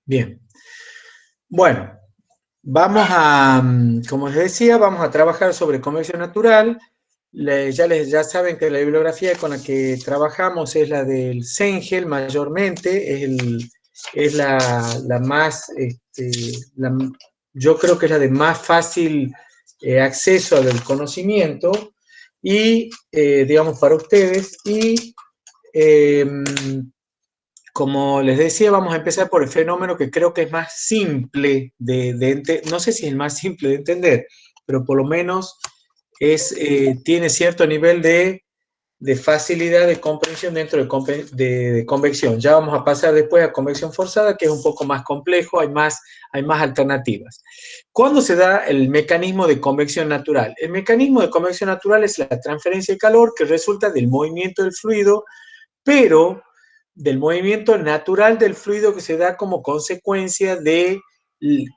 Bien. Bueno, como les decía, vamos a trabajar sobre convección natural. Ya saben que la bibliografía con la que trabajamos es la del Cengel mayormente, es la más, yo creo que es la de más fácil acceso al conocimiento y, digamos, para ustedes. Y eh, como les decía, vamos a empezar por el fenómeno que creo que es más simple no sé si es el más simple de entender, pero por lo menos tiene cierto nivel de facilidad de comprensión dentro de convección. Ya vamos a pasar después a convección forzada, que es un poco más complejo, hay más alternativas. ¿Cuándo se da el mecanismo de convección natural? El mecanismo de convección natural es la transferencia de calor que resulta del movimiento del fluido, pero del movimiento natural del fluido que se da como consecuencia del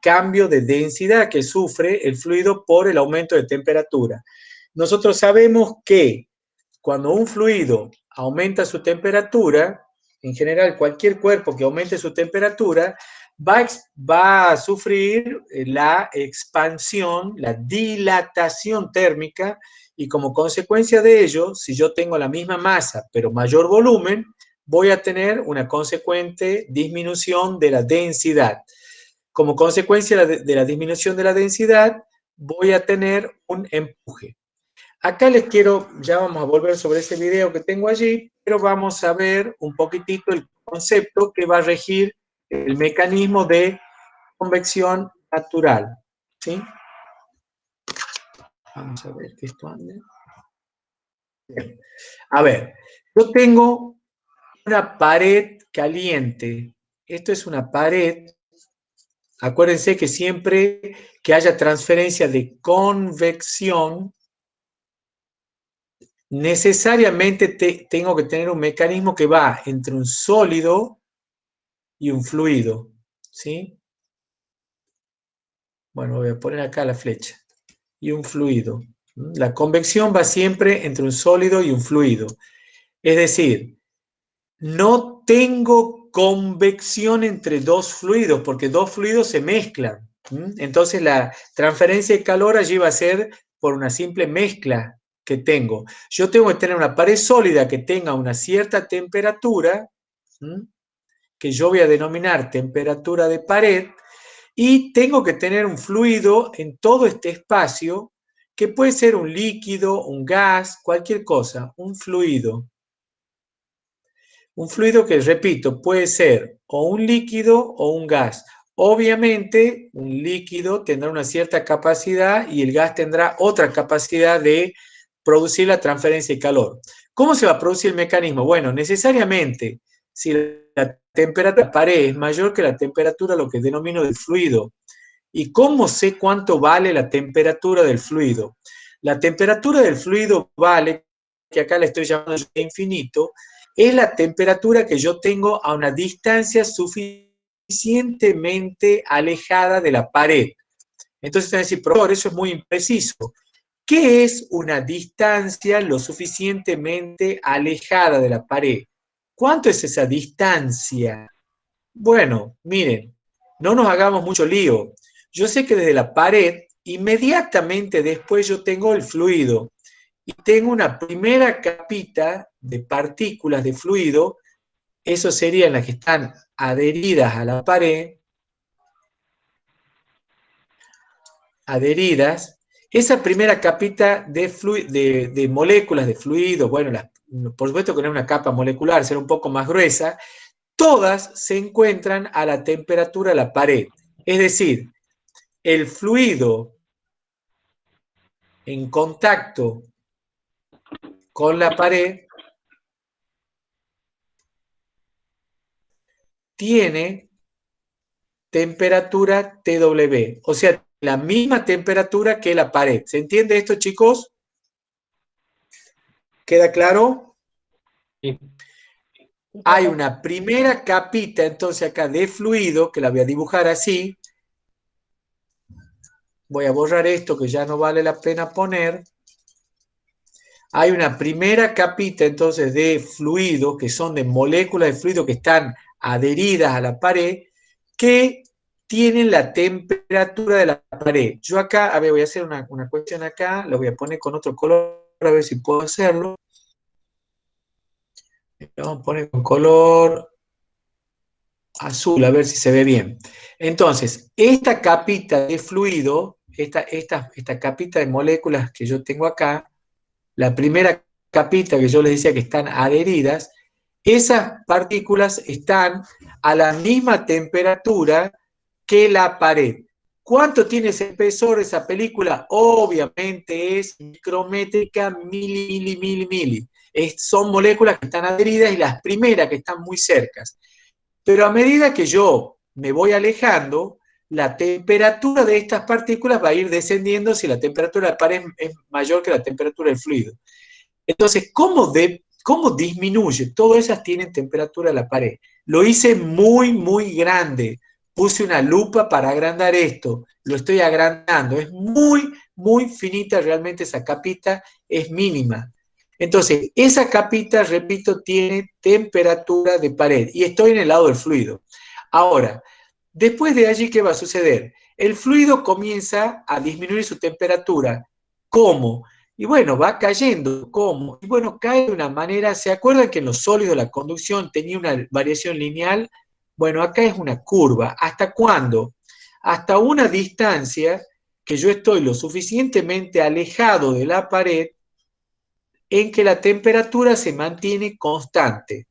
cambio de densidad que sufre el fluido por el aumento de temperatura. Nosotros sabemos que cuando un fluido aumenta su temperatura, en general cualquier cuerpo que aumente su temperatura, va a sufrir la expansión, la dilatación térmica, y como consecuencia de ello, si yo tengo la misma masa pero mayor volumen, voy a tener una consecuente disminución de la densidad. Como consecuencia de la disminución de la densidad, voy a tener un empuje. Acá les quiero, ya vamos a volver sobre ese video que tengo allí, pero vamos a ver un poquitito el concepto que va a regir el mecanismo de convección natural. ¿Sí? Vamos a ver que esto ande. Bien. A ver, yo tengo una pared caliente. Esto es una pared. Acuérdense que siempre que haya transferencia de convección, necesariamente tengo que tener un mecanismo que va entre un sólido y un fluido. ¿Sí? Bueno, voy a poner acá la flecha. Y un fluido. La convección va siempre entre un sólido y un fluido. Es decir, no tengo convección entre dos fluidos, porque dos fluidos se mezclan. Entonces la transferencia de calor allí va a ser por una simple mezcla que tengo. Yo tengo que tener una pared sólida que tenga una cierta temperatura, que yo voy a denominar temperatura de pared, y tengo que tener un fluido en todo este espacio, que puede ser un líquido, un gas, cualquier cosa, un fluido. Un fluido que, repito, puede ser o un líquido o un gas. Obviamente, un líquido tendrá una cierta capacidad y el gas tendrá otra capacidad de producir la transferencia de calor. ¿Cómo se va a producir el mecanismo? Bueno, necesariamente, si la temperatura de la pared es mayor que la temperatura, lo que denomino del fluido. ¿Y cómo sé cuánto vale la temperatura del fluido? La temperatura del fluido vale, que acá le estoy llamando infinito, es la temperatura que yo tengo a una distancia suficientemente alejada de la pared. Entonces, van a decir, profesor, eso es muy impreciso. ¿Qué es una distancia lo suficientemente alejada de la pared? ¿Cuánto es esa distancia? Bueno, miren, no nos hagamos mucho lío. Yo sé que desde la pared, inmediatamente después yo tengo el fluido y tengo una primera capita de partículas de fluido, eso serían las que están adheridas a la pared, adheridas. Esa primera capita de moléculas de fluido, bueno, por supuesto que no es una capa molecular, será un poco más gruesa, todas se encuentran a la temperatura de la pared. Es decir, el fluido en contacto con la pared tiene temperatura TW, o sea, la misma temperatura que la pared. ¿Se entiende esto, chicos? ¿Queda claro? Sí. Hay una primera capita entonces acá de fluido, que la voy a dibujar así. Voy a borrar esto que ya no vale la pena poner. Hay una primera capita entonces de fluido, que son de moléculas de fluido que están adheridas a la pared, que tienen la temperatura de la pared. Yo acá, a ver, voy a hacer una cuestión acá, lo voy a poner con otro color, a ver si puedo hacerlo. Lo vamos a poner con color azul, a ver si se ve bien. Entonces, esta capita de fluido, esta capita de moléculas que yo tengo acá, la primera capita que yo les decía que están adheridas, esas partículas están a la misma temperatura que la pared. ¿Cuánto tiene ese espesor, esa película? Obviamente es micrométrica, mili. Son moléculas que están adheridas y las primeras que están muy cercas. Pero a medida que yo me voy alejando, la temperatura de estas partículas va a ir descendiendo si la temperatura de la pared es mayor que la temperatura del fluido. Entonces, ¿cómo disminuye? Todas esas tienen temperatura de la pared. Lo hice muy grande. Puse una lupa para agrandar esto. Lo estoy agrandando. Es muy finita realmente esa capita. Es mínima. Entonces, esa capita, repito, tiene temperatura de pared. Y estoy en el lado del fluido. Ahora, después de allí, ¿qué va a suceder? El fluido comienza a disminuir su temperatura. ¿Cómo? Y bueno, va cayendo. ¿Cómo? Y bueno, cae de una manera, ¿se acuerdan que en los sólidos la conducción tenía una variación lineal? Bueno, acá es una curva. ¿Hasta cuándo? Hasta una distancia que yo estoy lo suficientemente alejado de la pared en que la temperatura se mantiene constante.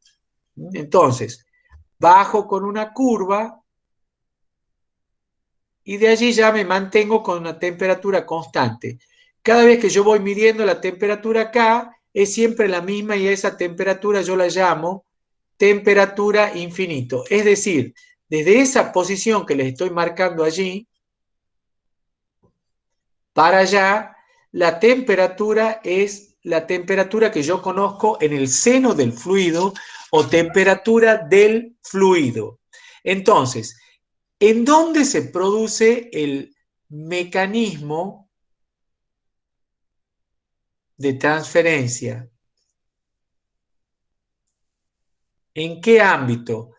Entonces, bajo con una curva y de allí ya me mantengo con una temperatura constante. Cada vez que yo voy midiendo la temperatura acá, es siempre la misma y a esa temperatura yo la llamo temperatura infinito. Es decir, desde esa posición que les estoy marcando allí, para allá, la temperatura es la temperatura que yo conozco en el seno del fluido o temperatura del fluido. Entonces, ¿en dónde se produce el mecanismo de transferencia? ¿En qué ámbito?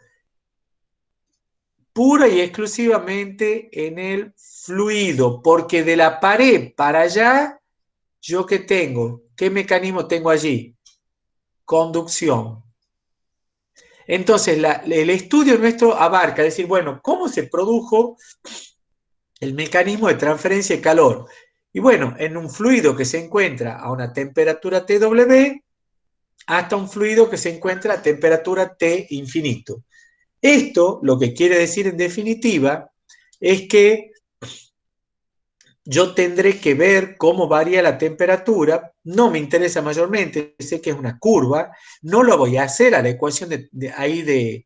Pura y exclusivamente en el fluido, porque de la pared para allá, ¿yo qué tengo? ¿Qué mecanismo tengo allí? Conducción. Entonces, el estudio nuestro abarca, es decir, bueno, ¿cómo se produjo el mecanismo de transferencia de calor? Y bueno, en un fluido que se encuentra a una temperatura TW hasta un fluido que se encuentra a temperatura T infinito. Esto lo que quiere decir en definitiva es que yo tendré que ver cómo varía la temperatura, no me interesa mayormente, sé que es una curva, no lo voy a hacer a la ecuación de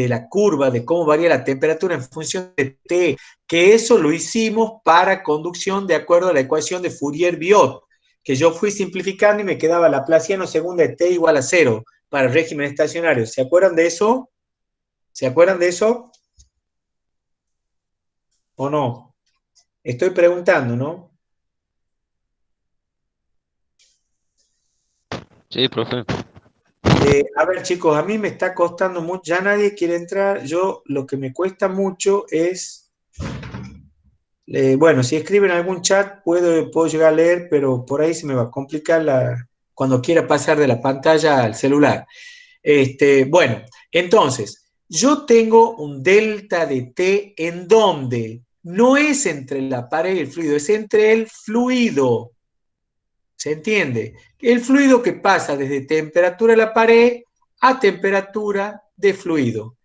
la curva, de cómo varía la temperatura en función de T, que eso lo hicimos para conducción de acuerdo a la ecuación de Fourier-Biot, que yo fui simplificando y me quedaba Laplaciano segunda de T igual a 0 para el régimen estacionario. ¿Se acuerdan de eso? ¿Se acuerdan de eso? ¿O no? Estoy preguntando, ¿no? Sí, profe. A ver, chicos, a mí me está costando mucho, ya nadie quiere entrar, yo lo que me cuesta mucho es, bueno, si escriben algún chat puedo llegar a leer, pero por ahí se me va a complicar cuando quiera pasar de la pantalla al celular. Bueno, entonces, yo tengo un delta de T en donde no es entre la pared y el fluido, es entre el fluido. ¿Se entiende? El fluido que pasa desde temperatura de la pared a temperatura de fluido.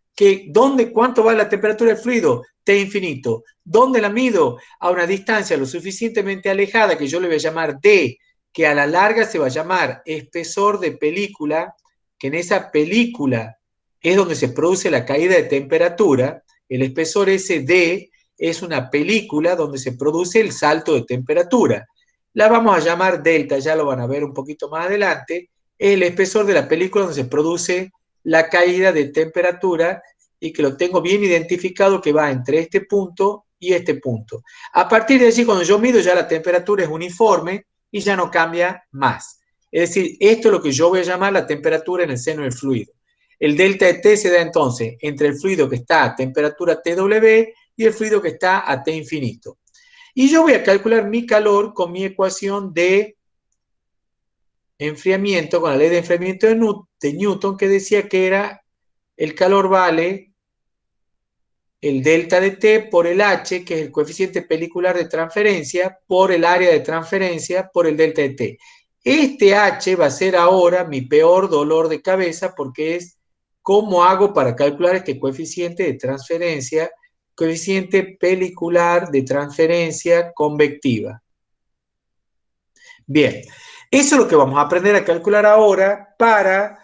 ¿Cuánto va la temperatura del fluido? T infinito. ¿Dónde la mido? A una distancia lo suficientemente alejada que yo le voy a llamar D, que a la larga se va a llamar espesor de película, que en esa película es donde se produce la caída de temperatura. El espesor ese D es una película donde se produce el salto de temperatura. La vamos a llamar delta, ya lo van a ver un poquito más adelante, es el espesor de la película donde se produce la caída de temperatura y que lo tengo bien identificado que va entre este punto y este punto. A partir de allí, cuando yo mido, ya la temperatura es uniforme y ya no cambia más. Es decir, esto es lo que yo voy a llamar la temperatura en el seno del fluido. El delta de T se da entonces entre el fluido que está a temperatura TW y el fluido que está a T infinito. Y yo voy a calcular mi calor con mi ecuación de enfriamiento, con la ley de enfriamiento de Newton, que decía que era el calor vale el delta de T por el H, que es el coeficiente pelicular de transferencia, por el área de transferencia, por el delta de T. Este H va a ser ahora mi peor dolor de cabeza porque es cómo hago para calcular este coeficiente de transferencia, coeficiente pelicular de transferencia convectiva. Bien, eso es lo que vamos a aprender a calcular ahora para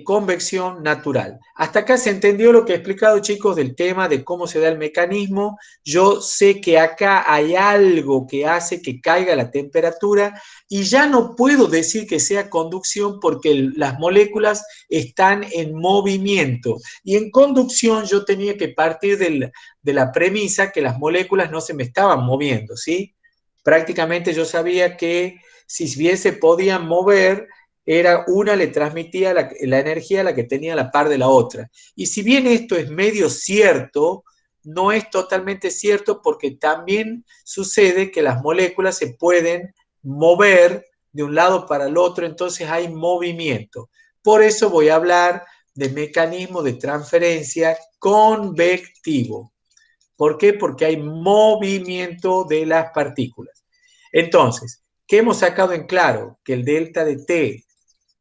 convección natural. Hasta acá se entendió lo que he explicado, chicos, del tema de cómo se da el mecanismo. Yo sé que acá hay algo que hace que caiga la temperatura y ya no puedo decir que sea conducción porque las moléculas están en movimiento. Y en conducción yo tenía que partir de la premisa que las moléculas no se me estaban moviendo, ¿sí? Prácticamente yo sabía que si bien se podían mover, era una le transmitía la energía a la que tenía a la par de la otra. Y si bien esto es medio cierto, no es totalmente cierto porque también sucede que las moléculas se pueden mover de un lado para el otro, entonces hay movimiento. Por eso voy a hablar de mecanismo de transferencia convectivo. ¿Por qué? Porque hay movimiento de las partículas. Entonces, ¿qué hemos sacado en claro? Que el delta de T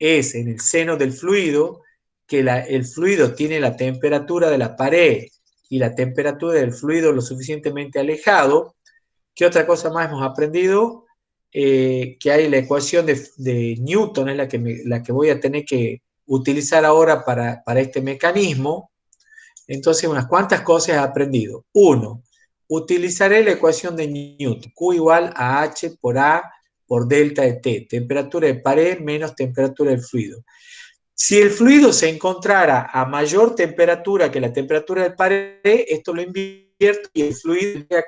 es en el seno del fluido, que el fluido tiene la temperatura de la pared y la temperatura del fluido lo suficientemente alejado. ¿Qué otra cosa más hemos aprendido? Que hay la ecuación de Newton, es la que voy a tener que utilizar ahora para este mecanismo. Entonces, unas cuantas cosas he aprendido. Uno, utilizaré la ecuación de Newton, Q igual a H por A por delta de T, temperatura de pared menos temperatura del fluido. Si el fluido se encontrara a mayor temperatura que la temperatura de pared, esto lo invierto y el fluido llega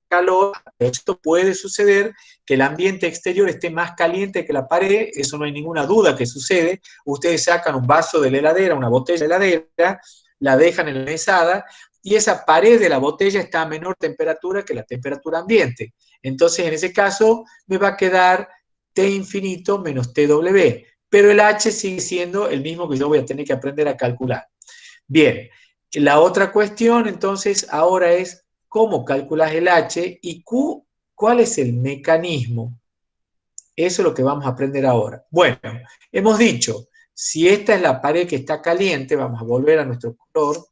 calor. Esto puede suceder que el ambiente exterior esté más caliente que la pared, eso no hay ninguna duda que sucede. Ustedes sacan un vaso de la heladera, una botella de heladera, la dejan en la mesada y esa pared de la botella está a menor temperatura que la temperatura ambiente. Entonces, en ese caso, me va a quedar T infinito menos TW, pero el H sigue siendo el mismo que yo voy a tener que aprender a calcular. Bien, la otra cuestión entonces ahora es cómo calculas el H y Q, cuál es el mecanismo. Eso es lo que vamos a aprender ahora. Bueno, hemos dicho, si esta es la pared que está caliente, vamos a volver a nuestro color.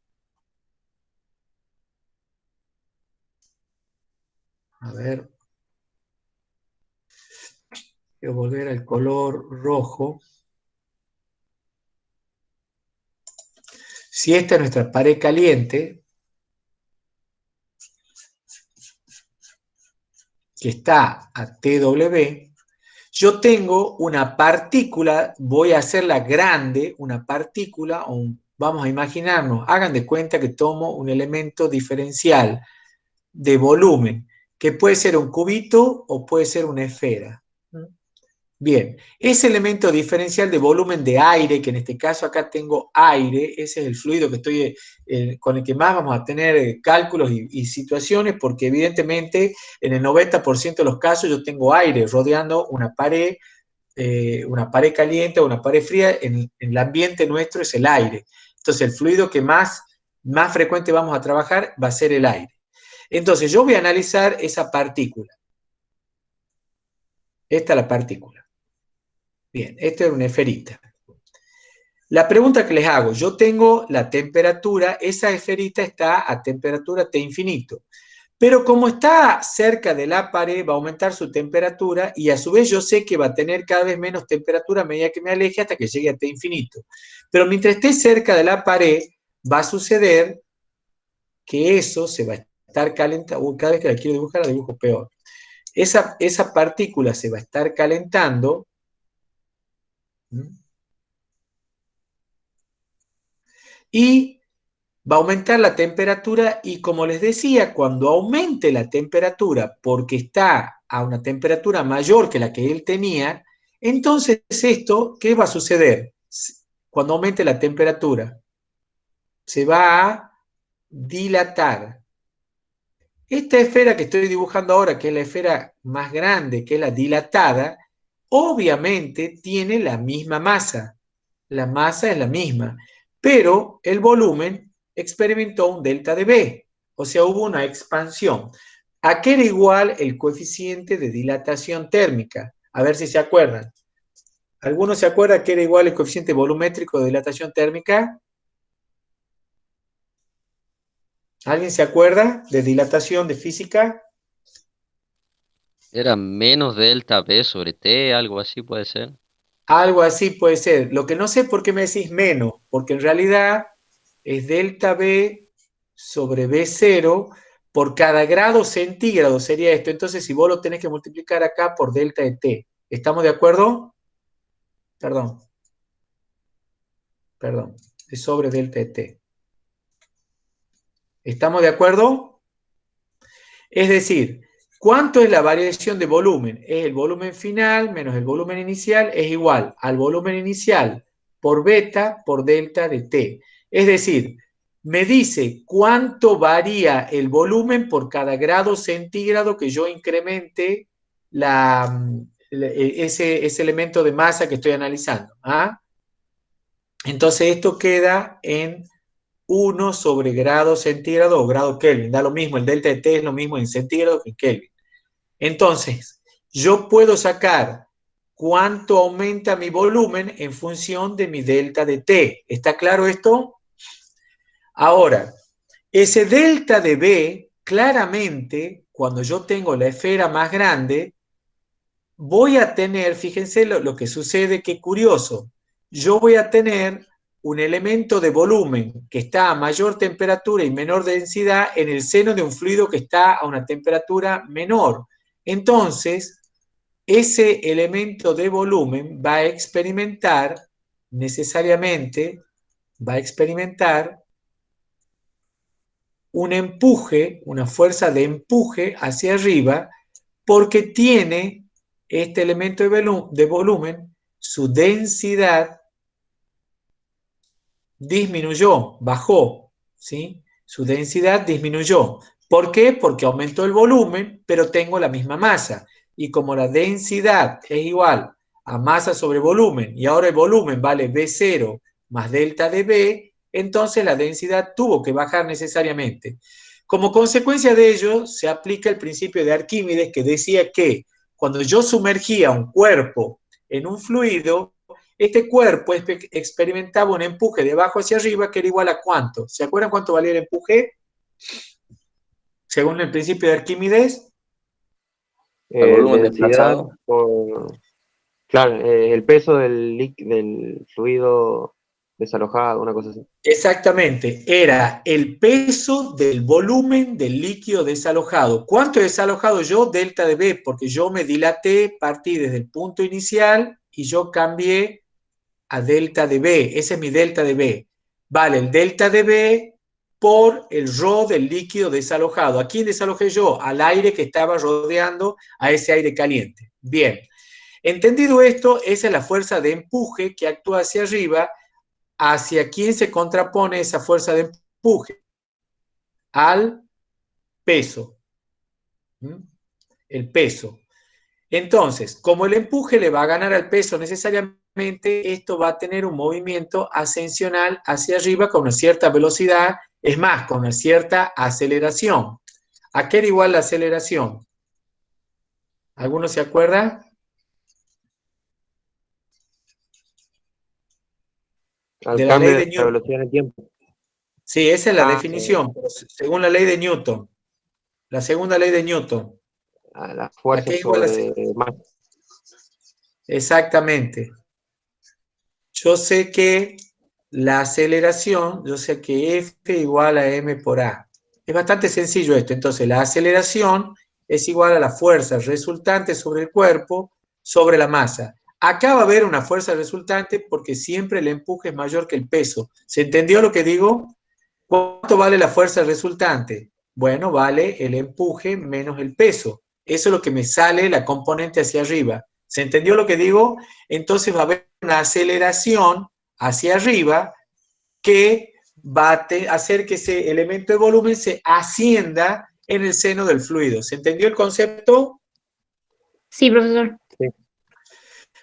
A ver. Quiero volver al color rojo. Si esta es nuestra pared caliente, que está a TW, yo tengo una partícula, voy a hacerla grande, una partícula, vamos a imaginarnos, hagan de cuenta que tomo un elemento diferencial de volumen, que puede ser un cubito o puede ser una esfera. Bien, ese elemento diferencial de volumen de aire, que en este caso acá tengo aire, ese es el fluido que estoy, con el que más vamos a tener cálculos y situaciones, porque evidentemente en el 90% de los casos yo tengo aire rodeando una pared caliente o una pared fría, en el ambiente nuestro es el aire. Entonces el fluido que más frecuente vamos a trabajar va a ser el aire. Entonces yo voy a analizar esa partícula. Esta es la partícula. Bien, esta es una esferita. La pregunta que les hago, yo tengo la temperatura, esa esferita está a temperatura T infinito, pero como está cerca de la pared va a aumentar su temperatura y a su vez yo sé que va a tener cada vez menos temperatura a medida que me aleje hasta que llegue a T infinito. Pero mientras esté cerca de la pared va a suceder que eso se va a estar calentando, cada vez que la quiero dibujar la dibujo peor. Esa partícula se va a estar calentando. Y va a aumentar la temperatura y como les decía, cuando aumente la temperatura porque está a una temperatura mayor que la que él tenía, entonces esto, ¿qué va a suceder? cuando aumente la temperatura. Se va a dilatar. Esta esfera que estoy dibujando ahora, que es la esfera más grande, que es la dilatada, obviamente tiene la misma masa. La masa es la misma, pero el volumen experimentó un delta de B, o sea, hubo una expansión. ¿A qué era igual el coeficiente de dilatación térmica? A ver si se acuerdan. ¿Alguno se acuerda que era igual el coeficiente volumétrico de dilatación térmica? ¿Alguien se acuerda de dilatación de física? Era menos delta B sobre T, algo así puede ser. Algo así puede ser. Lo que no sé por qué me decís menos, porque en realidad es delta B sobre B0 por cada grado centígrado sería esto. Entonces, si vos lo tenés que multiplicar acá por delta de T. ¿Estamos de acuerdo? Perdón, perdón. Es sobre delta de T. ¿Estamos de acuerdo? Es decir, ¿cuánto es la variación de volumen? Es el volumen final menos el volumen inicial es igual al volumen inicial por beta por delta de T. Es decir, me dice cuánto varía el volumen por cada grado centígrado que yo incremente ese elemento de masa que estoy analizando. ¿Ah? Entonces esto queda en 1 sobre grado centígrado o grado Kelvin. Da lo mismo, el delta de T es lo mismo en centígrado que en Kelvin. Entonces, yo puedo sacar cuánto aumenta mi volumen en función de mi delta de T. ¿Está claro esto? Ahora, ese delta de B, claramente, cuando yo tengo la esfera más grande, voy a tener, fíjense lo que sucede, qué curioso, yo voy a tener un elemento de volumen que está a mayor temperatura y menor densidad en el seno de un fluido que está a una temperatura menor. Entonces, ese elemento de volumen va a experimentar necesariamente, va a experimentar un empuje, una fuerza de empuje hacia arriba, porque tiene este elemento de volumen, su densidad disminuyó, bajó, ¿sí? Su densidad disminuyó. ¿Por qué? Porque aumentó el volumen, pero tengo la misma masa. Y como la densidad es igual a masa sobre volumen, y ahora el volumen vale B0 más delta de B, entonces la densidad tuvo que bajar necesariamente. Como consecuencia de ello, se aplica el principio de Arquímedes que decía que cuando yo sumergía un cuerpo en un fluido, este cuerpo experimentaba un empuje de abajo hacia arriba que era igual a ¿cuánto? ¿Se acuerdan cuánto valía el empuje? Según el principio de Arquímedes. Al volumen Densidad desplazado. por, claro, el peso del fluido desalojado, una cosa así. Exactamente, era el peso del volumen del líquido desalojado. ¿Cuánto he desalojado yo? Delta de B, porque yo me dilaté, partí desde el punto inicial y yo cambié a delta de B. Ese es mi delta de B. Vale, el delta de B por el ρ del líquido desalojado. ¿A quién desalojé yo? Al aire que estaba rodeando a ese aire caliente. Bien, entendido esto, esa es la fuerza de empuje que actúa hacia arriba. ¿Hacia quién se contrapone esa fuerza de empuje? Al peso. ¿Mm? El peso. Entonces, como el empuje le va a ganar al peso necesariamente, esto va a tener un movimiento ascensional hacia arriba con una cierta velocidad, es más, con una cierta aceleración. ¿A qué era igual la aceleración? ¿Alguno se acuerda? Al De la ley cambio de de la Newton. velocidad en el tiempo. Sí, esa es la Ah, definición, según la ley de Newton, la segunda ley de Newton. a la ¿A fuerza qué igual la sobre masa. Exactamente. Yo sé que la aceleración, yo sé que F igual a M por A. Es bastante sencillo esto. Entonces, la aceleración es igual a la fuerza resultante sobre el cuerpo sobre la masa. Acá va a haber una fuerza resultante porque siempre el empuje es mayor que el peso. ¿Se entendió lo que digo? ¿Cuánto vale la fuerza resultante? Bueno, vale el empuje menos el peso. Eso es lo que me sale la componente hacia arriba. ¿Se entendió lo que digo? Entonces va a haber una aceleración hacia arriba que va a hacer que ese elemento de volumen se ascienda en el seno del fluido. ¿Se entendió el concepto? Sí, profesor. Sí.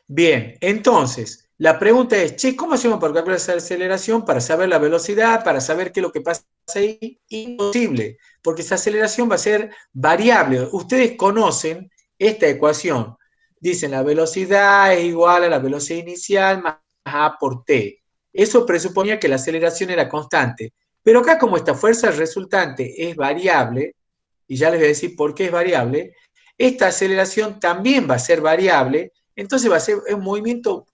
Bien, entonces, la pregunta es, che, ¿cómo hacemos para calcular esa aceleración? Para saber la velocidad, para saber qué es lo que pasa ahí. Imposible, porque esa aceleración va a ser variable. Ustedes conocen esta ecuación. Dicen, la velocidad es igual a la velocidad inicial más A por T. Eso presuponía que la aceleración era constante. Pero acá, como esta fuerza resultante es variable, y ya les voy a decir por qué es variable, esta aceleración también va a ser variable, entonces va a ser un movimiento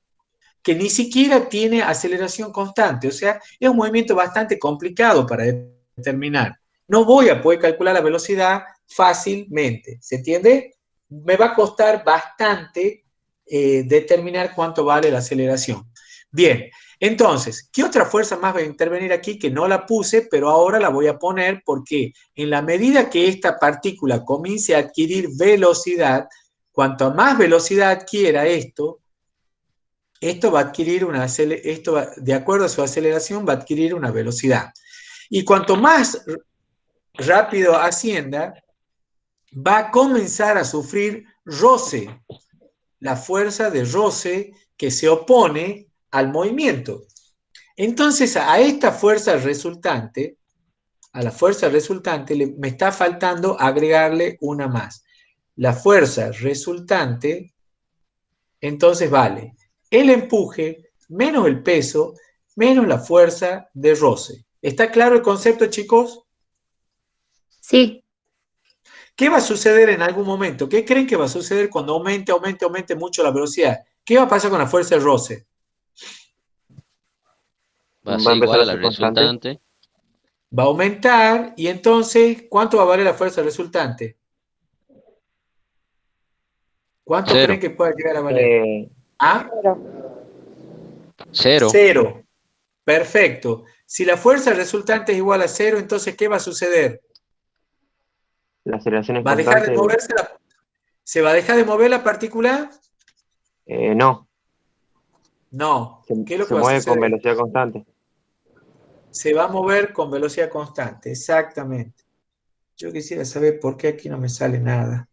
que ni siquiera tiene aceleración constante, o sea, es un movimiento bastante complicado para determinar. No voy a poder calcular la velocidad fácilmente, ¿se entiende? Me va a costar bastante determinar cuánto vale la aceleración. Bien, entonces, ¿qué otra fuerza más va a intervenir aquí que no la puse, pero ahora la voy a poner porque en la medida que esta partícula comience a adquirir velocidad, cuanto más velocidad adquiera esto va a adquirir de acuerdo a su aceleración, va a adquirir una velocidad. Y cuanto más rápido ascienda, va a comenzar a sufrir roce, la fuerza de roce que se opone al movimiento. Entonces, a esta fuerza resultante, a la fuerza resultante, me está faltando agregarle una más. La fuerza resultante, entonces vale el empuje menos el peso menos la fuerza de roce. ¿Está claro el concepto, chicos? Sí. ¿Qué va a suceder en algún momento? ¿Qué creen que va a suceder cuando aumente mucho la velocidad? ¿Qué va a pasar con la fuerza de roce? Va a Va a ser empezar igual a a la ser constante. resultante. Va a aumentar y entonces, ¿cuánto va a valer la fuerza resultante? ¿Cuánto creen Cero. que pueda llegar a valer? ¿Ah? Cero. Cero. Perfecto. Si la fuerza resultante es igual a cero, entonces, ¿qué va a suceder? La aceleración es ¿Va a dejar de constante. moverse ¿Se va a dejar de mover la partícula? No, No. ¿Qué es lo que se va a mueve con suceder? velocidad constante. Se va a mover con velocidad constante, exactamente. Yo quisiera saber por qué aquí no me sale nada.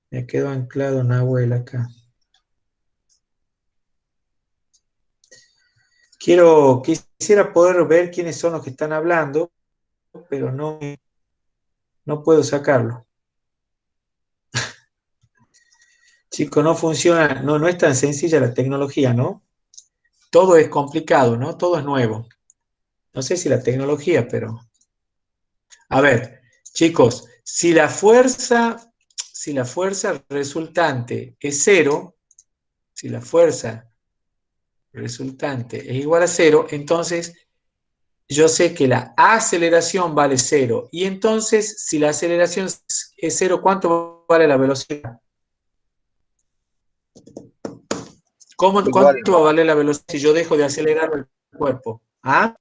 Me quedo anclado Nahuel acá. Quisiera poder ver quiénes son los que están hablando, pero no puedo sacarlo. Chicos, no funciona, no es tan sencilla la tecnología, ¿no? Todo es complicado, ¿no? Todo es nuevo. No sé si la tecnología, pero... A ver, chicos, si la fuerza resultante es cero, si la fuerza resultante es igual a cero, entonces yo sé que la aceleración vale cero. Y entonces, si la aceleración es cero, ¿cuánto vale la velocidad? Igual, ¿Cuánto va a valer la velocidad si yo dejo de acelerar el cuerpo? ¿Ah?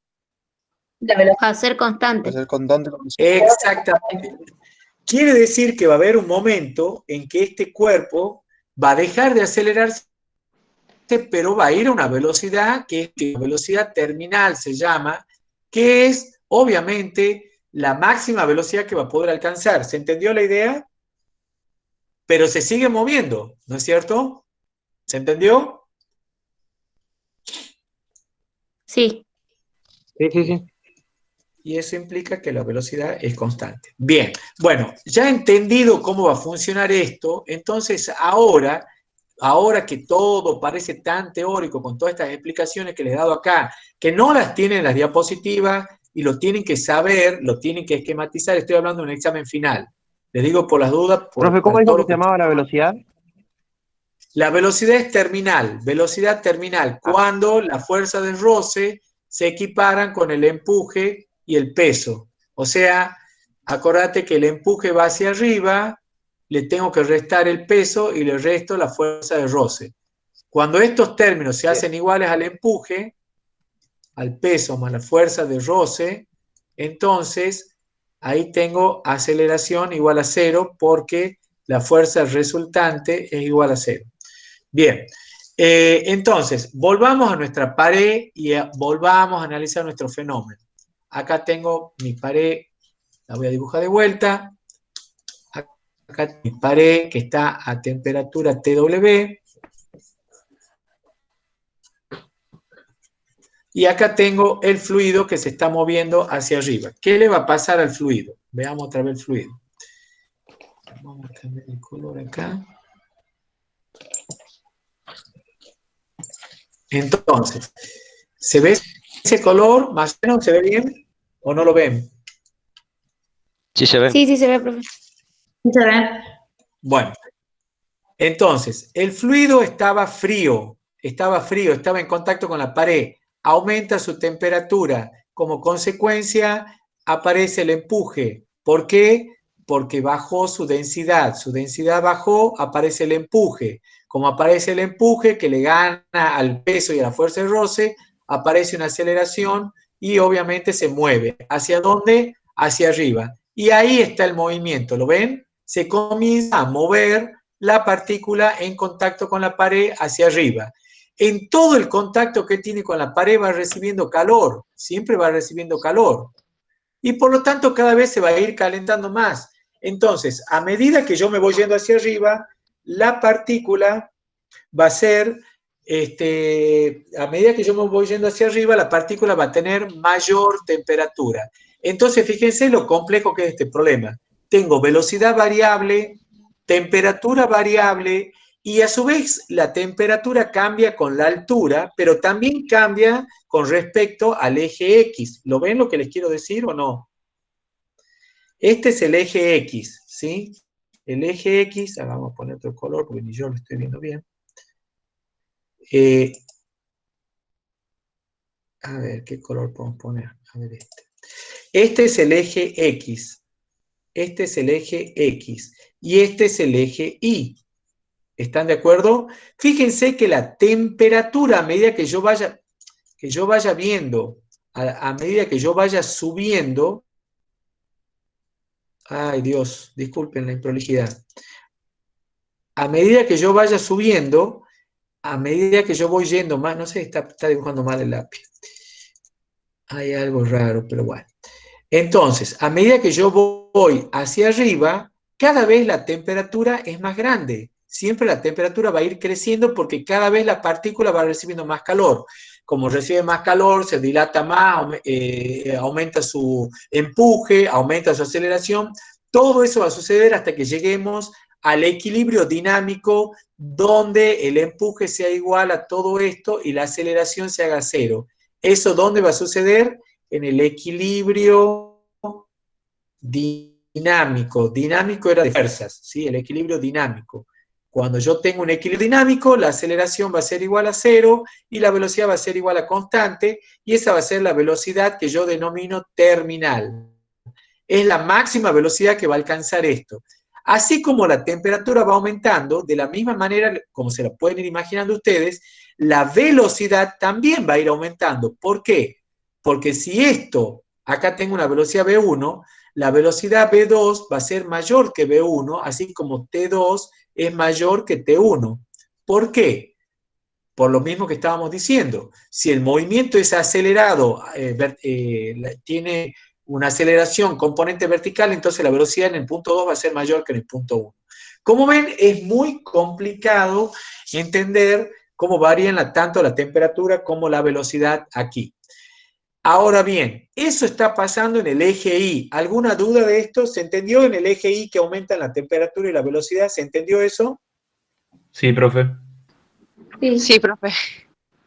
Va a ser va a constante. ser constante con Exactamente. Quiere decir que va a haber un momento en que este cuerpo va a dejar de acelerarse, pero va a ir a una velocidad que es la velocidad terminal, se llama, que es obviamente la máxima velocidad que va a poder alcanzar. ¿Se entendió la idea? Pero se sigue moviendo, ¿no es cierto? ¿Se entendió? Sí. Sí, sí, sí. Y eso implica que la velocidad es constante. Bien, bueno, ya entendido cómo va a funcionar esto, entonces ahora que todo parece tan teórico con todas estas explicaciones que les he dado acá, que no las tienen en las diapositivas y lo tienen que saber, lo tienen que esquematizar, estoy hablando de un examen final. Les digo por las dudas, Profe, ¿cómo para dijo todo que lo se que... llamaba la velocidad? La velocidad es terminal, velocidad terminal, Ah, cuando la fuerza de roce se equiparan con el empuje y el peso. O sea, acordate que el empuje va hacia arriba, le tengo que restar el peso y le resto la fuerza de roce. Cuando estos términos se bien. hacen iguales al empuje, al peso más la fuerza de roce, entonces ahí tengo aceleración igual a cero porque la fuerza resultante es igual a cero. Bien, Entonces, volvamos a nuestra pared y volvamos a analizar nuestro fenómeno. Acá tengo mi pared, la voy a dibujar de vuelta. Acá mi pared que está a temperatura TW. Y acá tengo el fluido que se está moviendo hacia arriba. ¿Qué le va a pasar al fluido? Veamos otra vez el fluido. Vamos a cambiar el color acá. Entonces, ¿se ve ese color? ¿Más o menos se ve bien? ¿O no lo ven? Sí se ve. Sí, sí se ve, profe. Sí se ve. Bueno, entonces, el fluido estaba frío, estaba en contacto con la pared, aumenta su temperatura, como consecuencia aparece el empuje. ¿Por qué? Porque bajó su densidad bajó, aparece el empuje. Como aparece el empuje que le gana al peso y a la fuerza de roce, aparece una aceleración y obviamente se mueve. ¿Hacia dónde? Hacia arriba. Y ahí está el movimiento, ¿lo ven? Se comienza a mover la partícula en contacto con la pared hacia arriba. En todo el contacto que tiene con la pared va recibiendo calor, siempre va recibiendo calor. Y por lo tanto cada vez se va a ir calentando más. Entonces, a medida que yo me voy yendo hacia arriba, la partícula va a ser, a medida que yo me voy yendo hacia arriba, la partícula va a tener mayor temperatura. Entonces, fíjense lo complejo que es este problema. Tengo velocidad variable, temperatura variable, y a su vez la temperatura cambia con la altura, pero también cambia con respecto al eje X. ¿Lo ven lo que les quiero decir o no? Este es el eje X, ¿sí? El eje X, vamos a poner otro color porque ni yo lo estoy viendo bien. A ver, ¿qué color podemos poner? A ver este. Este es el eje X. Este es el eje X. Y este es el eje Y. ¿Están de acuerdo? Fíjense que la temperatura, a medida que yo vaya viendo, a medida que yo vaya subiendo, ay Dios, disculpen la improlijidad. A medida que yo vaya subiendo, a medida que yo voy yendo más, no sé, está dibujando mal el lápiz. Hay algo raro, pero bueno. Entonces, a medida que yo voy hacia arriba, cada vez la temperatura es más grande. Siempre la temperatura va a ir creciendo porque cada vez la partícula va recibiendo más calor. Como recibe más calor, se dilata más, aumenta su empuje, aumenta su aceleración. Todo eso va a suceder hasta que lleguemos al equilibrio dinámico donde el empuje sea igual a todo esto y la aceleración se haga cero. ¿Eso dónde va a suceder? En el equilibrio dinámico. Dinámico era de fuerzas, ¿sí? El equilibrio dinámico. Cuando yo tengo un equilibrio dinámico, la aceleración va a ser igual a cero y la velocidad va a ser igual a constante, y esa va a ser la velocidad que yo denomino terminal. Es la máxima velocidad que va a alcanzar esto. Así como la temperatura va aumentando, de la misma manera, como se lo pueden ir imaginando ustedes, la velocidad también va a ir aumentando. ¿Por qué? Porque si esto, acá tengo una velocidad V1, la velocidad V2 va a ser mayor que V1, así como T2 es mayor que T1. ¿Por qué? Por lo mismo que estábamos diciendo. Si el movimiento es acelerado, tiene una aceleración componente vertical, entonces la velocidad en el punto 2 va a ser mayor que en el punto 1. Como ven, es muy complicado entender cómo varían tanto la temperatura como la velocidad aquí. Ahora bien, eso está pasando en el eje Y. ¿Alguna duda de esto? ¿Se entendió en el eje Y que aumentan la temperatura y la velocidad? ¿Se entendió eso? Sí, profe. Sí, profe.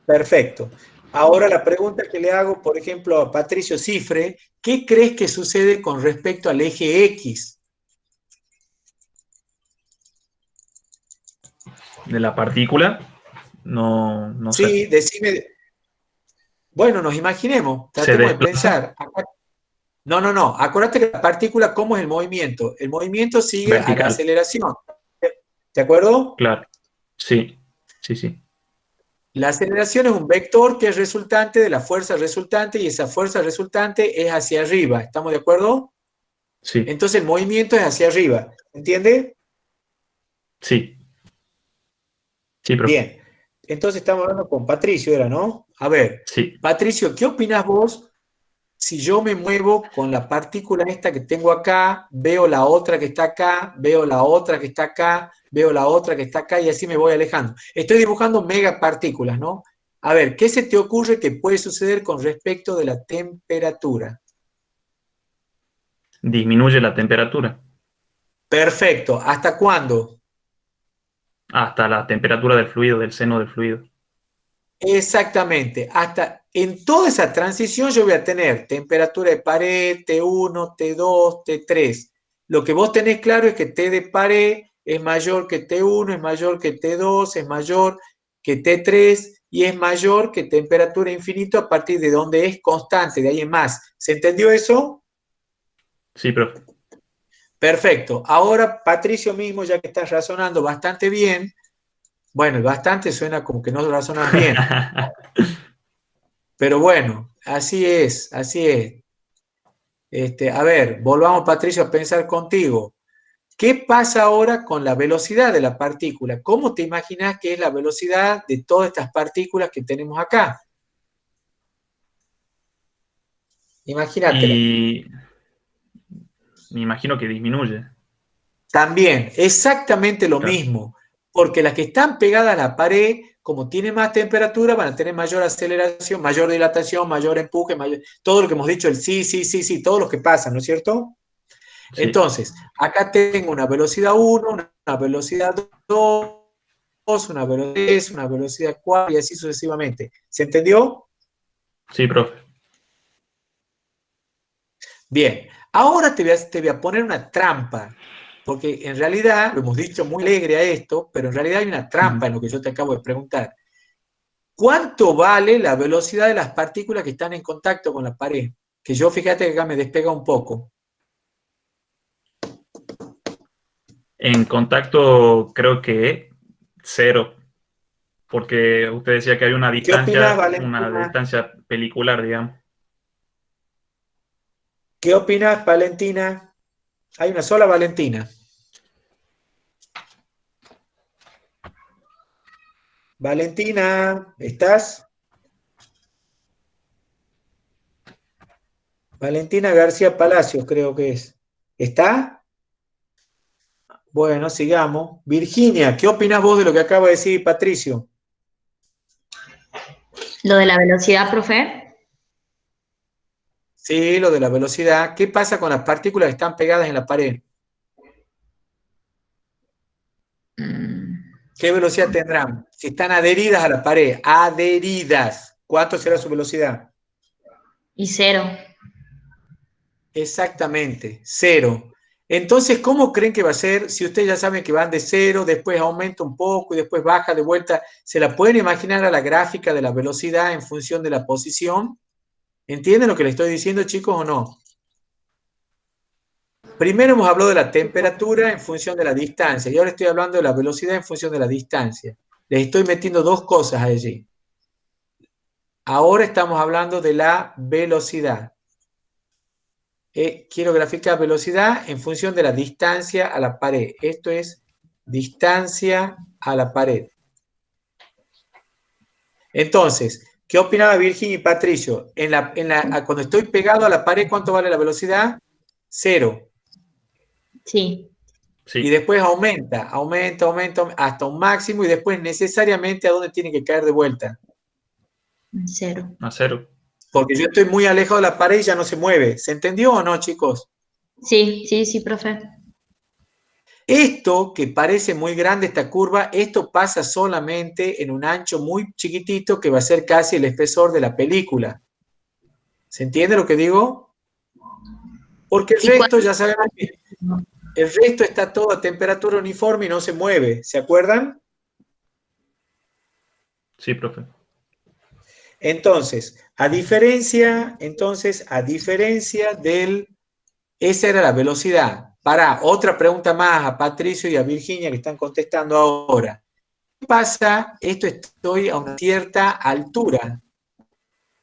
Perfecto. Ahora la pregunta que le hago, por ejemplo, a Patricio Cifre, ¿qué crees que sucede con respecto al eje X? De la partícula, no sé. Sí, decime. Bueno, nos imaginemos, tratemos de pensar. No. Acuérdate que la partícula, ¿cómo es el movimiento? El movimiento sigue a la Vertical. aceleración. ¿De acuerdo? Claro. Sí. La aceleración es un vector que es resultante de la fuerza resultante y esa fuerza resultante es hacia arriba. ¿Estamos de acuerdo? Sí. Entonces el movimiento es hacia arriba. ¿Entiende? Sí. Sí, profe. Bien. Entonces estamos hablando con Patricio, ¿era, no? A ver, Sí. Patricio, ¿qué opinás vos si yo me muevo con la partícula esta que tengo acá, veo la otra que está acá, veo la otra que está acá, veo la otra que está acá y así me voy alejando? Estoy dibujando megapartículas, ¿no? A ver, ¿qué se te ocurre que puede suceder con respecto de la temperatura? Disminuye la temperatura Perfecto. ¿Hasta cuándo? hasta la temperatura del fluido, del seno del fluido. Exactamente. Hasta en toda esa transición yo voy a tener temperatura de pared, T1, T2, T3. Lo que vos tenés claro es que T de pared es mayor que T1, es mayor que T2, es mayor que T3 y es mayor que temperatura infinita a partir de donde es constante, de ahí en más. ¿Se entendió eso? Sí, profe. Perfecto. Ahora, Patricio mismo, ya que estás razonando bastante bien, bueno, el bastante suena como que no razonas bien. Pero bueno, así es, así es. A ver, volvamos, Patricio, a pensar contigo. ¿Qué pasa ahora con la velocidad de la partícula? ¿Cómo te imaginas que es la velocidad de todas estas partículas que tenemos acá? Imagínatela. Y me imagino que disminuye. También, exactamente lo Claro. mismo, porque las que están pegadas a la pared, como tienen más temperatura, van a tener mayor aceleración, mayor dilatación, mayor empuje, todo lo que hemos dicho, el sí, sí, sí, sí, todo lo que pasa, ¿no es cierto? Sí. Entonces, acá tengo una velocidad 1, una velocidad 2, una velocidad 3, una velocidad 4 y así sucesivamente. ¿Se entendió? Sí, profe. Bien, ahora te voy a poner una trampa, porque en realidad, lo hemos dicho muy alegre a esto, pero en realidad hay una trampa en lo que yo te acabo de preguntar. ¿Cuánto vale la velocidad de las partículas que están en contacto con la pared? Que yo, fíjate que acá me despega un poco. En contacto creo que 0, porque usted decía que hay ¿Qué opinas, una Valentina? distancia pelicular, digamos. ¿Qué opinas, Valentina? Hay una sola Valentina. Valentina, ¿estás? Valentina García Palacios, creo que es. ¿Está? Bueno, sigamos. Virginia, ¿qué opinas vos de lo que acaba de decir Patricio? Lo de la velocidad, profe. Sí, lo de la velocidad. ¿Qué pasa con las partículas que están pegadas en la pared? ¿Qué velocidad tendrán? Si están adheridas a la pared, adheridas, ¿cuánto será su velocidad? Y 0. Exactamente, 0. Entonces, ¿cómo creen que va a ser si ustedes ya saben que van de 0, después aumenta un poco y después baja de vuelta? ¿Se la pueden imaginar a la gráfica de la velocidad en función de la posición? ¿Entienden lo que les estoy diciendo, chicos, o no? Primero hemos hablado de la temperatura en función de la distancia y ahora estoy hablando de la velocidad en función de la distancia. Les estoy metiendo dos cosas allí. Ahora estamos hablando de la velocidad. Quiero graficar velocidad en función de la distancia a la pared. Esto es distancia a la pared. Entonces, ¿qué opinaba Virginia y Patricio? Cuando estoy pegado a la pared, ¿cuánto vale la velocidad? 0. Sí. Y Sí, después aumenta hasta un máximo y después necesariamente ¿a dónde tiene que caer de vuelta? 0. a 0. Porque yo estoy muy alejado de la pared y ya no se mueve. ¿Se entendió o no, chicos? Sí, sí, sí, profe. Esto, que parece muy grande esta curva, esto pasa solamente en un ancho muy chiquitito que va a ser casi el espesor de la película. ¿Se entiende lo que digo? Porque el ¿Y resto, ya sabemos que el resto está todo a temperatura uniforme y no se mueve. ¿Se acuerdan? Sí, profe. Entonces, a diferencia del... Esa era la velocidad. Para otra pregunta más a Patricio y a Virginia que están contestando ahora. ¿Qué pasa? Estoy a una cierta altura.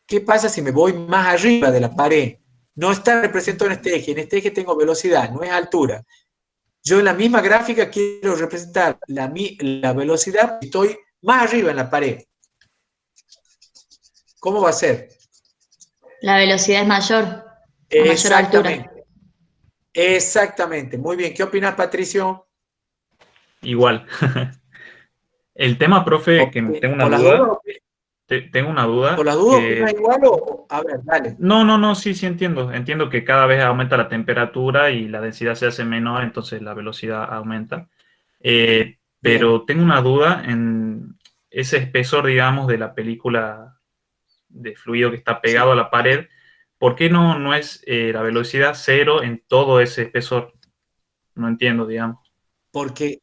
¿Qué pasa si me voy más arriba de la pared? No está representado en este eje tengo velocidad, no es altura. Yo en la misma gráfica quiero representar la velocidad, estoy más arriba en la pared. ¿Cómo va a ser? La velocidad es mayor, a mayor altura. Exactamente. Exactamente. Muy bien. ¿Qué opinas, Patricio? Igual. El tema, profe, que tengo una ¿Por las duda. dudas? Tengo una duda ¿Por las dudas que... opinas igual o...? A ver, dale. No, sí entiendo. Entiendo que cada vez aumenta la temperatura y la densidad se hace menor, entonces la velocidad aumenta. Bien. Pero tengo una duda en ese espesor, digamos, de la película de fluido que está pegado a la pared. ¿Por qué no es la velocidad cero en todo ese espesor? No entiendo, digamos. Porque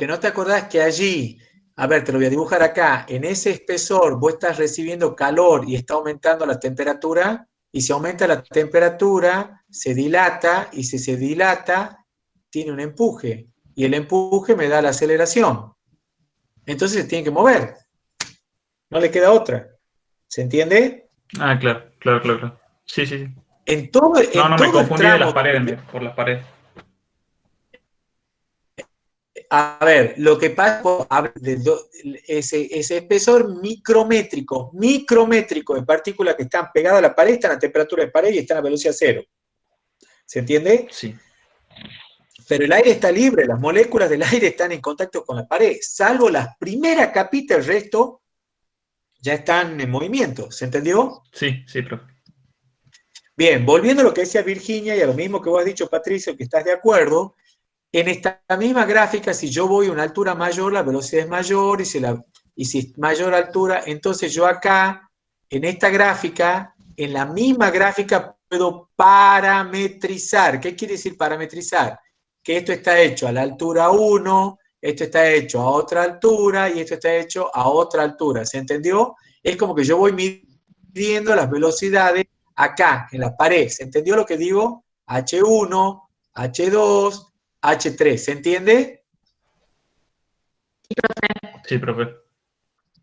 no te acordás que allí, a ver, te lo voy a dibujar acá, en ese espesor vos estás recibiendo calor y está aumentando la temperatura, y si aumenta la temperatura, se dilata, y si se dilata, tiene un empuje, y el empuje me da la aceleración. Entonces se tiene que mover, no le queda otra. ¿Se entiende? Ah, claro. Sí. En todo, No, en me todo el confundí de las tramo, paredes, por las paredes. a ver, lo que pasa ese espesor micrométrico de partículas que están pegadas a la pared, están a temperatura de pared y están a velocidad cero. ¿Se entiende? Sí. Pero el aire está libre, las moléculas del aire están en contacto con la pared, salvo las primeras capitas, el resto ya están en movimiento. ¿Se entendió? Sí, profe. Bien, volviendo a lo que decía Virginia y a lo mismo que vos has dicho, Patricio, que estás de acuerdo, en esta misma gráfica, si yo voy a una altura mayor, la velocidad es mayor, y si es mayor altura, entonces yo acá, en esta gráfica, en la misma gráfica, puedo parametrizar. ¿Qué quiere decir parametrizar? Que esto está hecho a la altura 1, esto está hecho a otra altura, y esto está hecho a otra altura. ¿Se entendió? Es como que yo voy midiendo las velocidades acá, en la pared. ¿Se entendió lo que digo? H1, H2, H3, ¿se entiende? Sí, profe.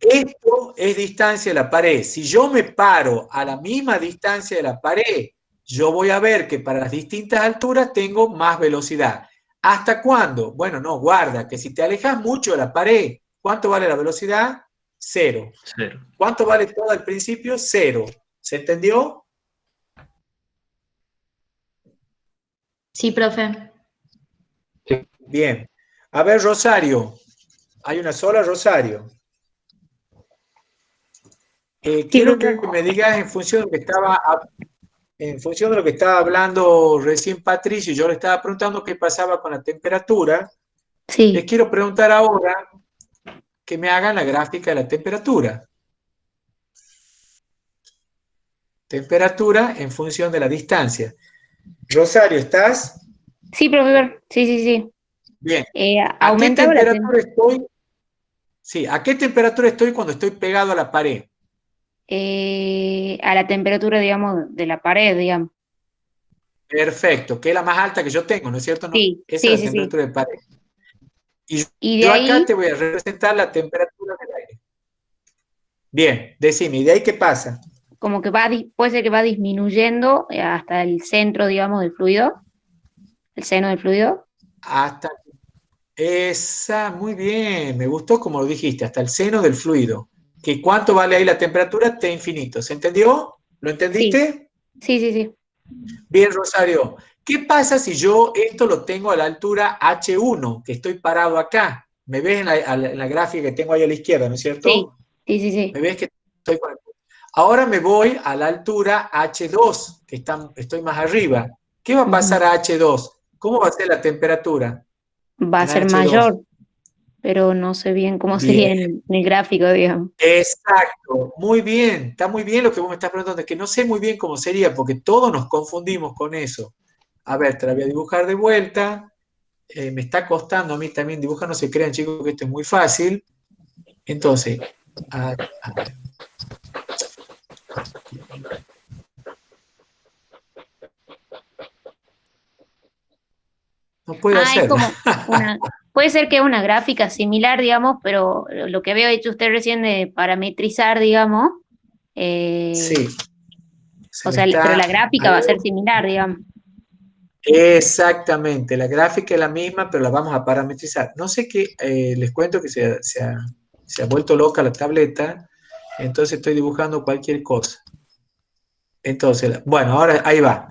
Esto es distancia de la pared. Si yo me paro a la misma distancia de la pared, yo voy a ver que para las distintas alturas tengo más velocidad. ¿Hasta cuándo? Bueno, no, guarda, que si te alejas mucho de la pared, ¿cuánto vale la velocidad? Cero. ¿Cuánto vale todo al principio? Cero. ¿Se entendió? Sí, profe. Bien. A ver, Rosario. Hay una sola, Rosario. Quiero que me digas en función de lo que estaba hablando recién Patricio, yo le estaba preguntando qué pasaba con la temperatura. Sí. Les quiero preguntar ahora que me hagan la gráfica de la temperatura. Temperatura en función de la distancia. Rosario, ¿estás? Sí, profesor. Sí. Bien. ¿A qué Aumentaba temperatura estoy? Sí, ¿a qué temperatura estoy cuando estoy pegado a la pared? a la temperatura, digamos, de la pared, digamos. Perfecto, que es la más alta que yo tengo, ¿no es cierto? Sí, Esa es la temperatura de pared. Y de yo ahí, acá te voy a representar la temperatura del aire. Bien, decime, ¿y de ahí qué pasa? como que puede ser que va disminuyendo hasta el centro, digamos, del fluido, el seno del fluido. Hasta muy bien, me gustó como lo dijiste, hasta el seno del fluido. ¿Que cuánto vale ahí la temperatura? T infinito. ¿Se entendió? ¿Lo entendiste? Sí. Bien, Rosario. ¿Qué pasa si yo esto lo tengo a la altura H1, que estoy parado acá? ¿Me ves en la gráfica que tengo ahí a la izquierda, no es cierto? Sí. ¿Me ves que estoy con el... Ahora me voy a la altura H2, que estoy más arriba. ¿Qué va a pasar a H2? ¿Cómo va a ser la temperatura? Va a en ser H2? mayor, pero no sé bien cómo sería en el gráfico, digamos. Exacto, muy bien, está muy bien lo que vos me estás preguntando, es que no sé muy bien cómo sería, porque todos nos confundimos con eso. A ver, te la voy a dibujar de vuelta. Me está costando a mí también dibujar, no se crean, chicos, que esto es muy fácil. Entonces, a ver. No puedo Es hacerla. como puede ser que una gráfica similar, digamos, pero lo que había hecho usted recién de parametrizar, digamos, Sí. pero la gráfica va a ser similar, digamos. Exactamente, la gráfica es la misma, pero la vamos a parametrizar. No sé qué, les cuento que se ha vuelto loca la tableta, entonces estoy dibujando cualquier cosa. Entonces, bueno, ahora ahí va.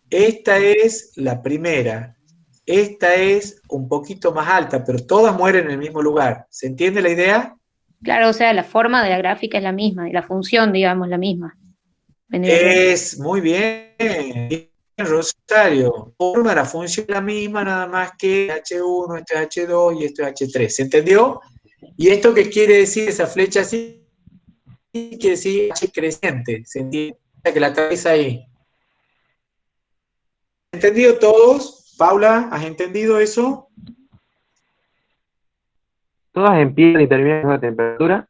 Esta es la primera. Esta es un poquito más alta, pero todas mueren en el mismo lugar. ¿Se entiende la idea? Claro, o sea, la forma de la gráfica es la misma, y la función, digamos, la misma. Vendría a ser. Es muy bien, Rosario. Forma la función es la misma, nada más que H1, esto es H2 y esto es H3. ¿Se entendió? ¿Y esto qué quiere decir esa flecha así? Quiere decir H creciente. ¿Se entiende? Que la traes ahí. ¿Entendido todos? Paula, ¿has entendido eso? Todas empiezan y terminan con la temperatura.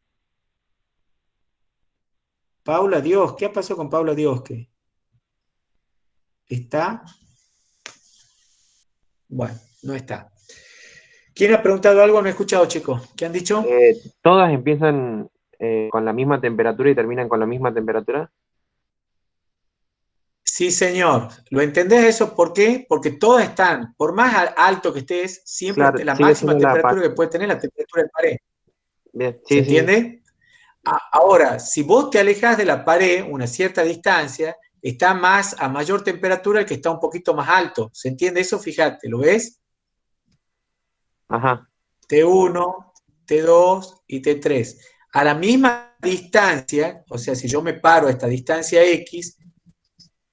Paula Dios, ¿qué pasó con Paula Dios? ¿Qué? ¿Está? Bueno, no está. ¿Quién ha preguntado algo? No he escuchado, chicos. ¿Qué han dicho? Todas empiezan con la misma temperatura y terminan con la misma temperatura. Sí, señor. ¿Lo entendés eso? ¿Por qué? Porque todas están, por más alto que estés, siempre Claro, la sigue máxima siendo la temperatura pared. que puede tener la temperatura de pared. Bien, ¿Se sí, sí. entiende? Ahora, si vos te alejas de la pared una cierta distancia, está más a mayor temperatura el que está un poquito más alto. ¿Se entiende eso? Fíjate, ¿lo ves? Ajá. T1, T2 y T3. A la misma distancia, o sea, si yo me paro a esta distancia X,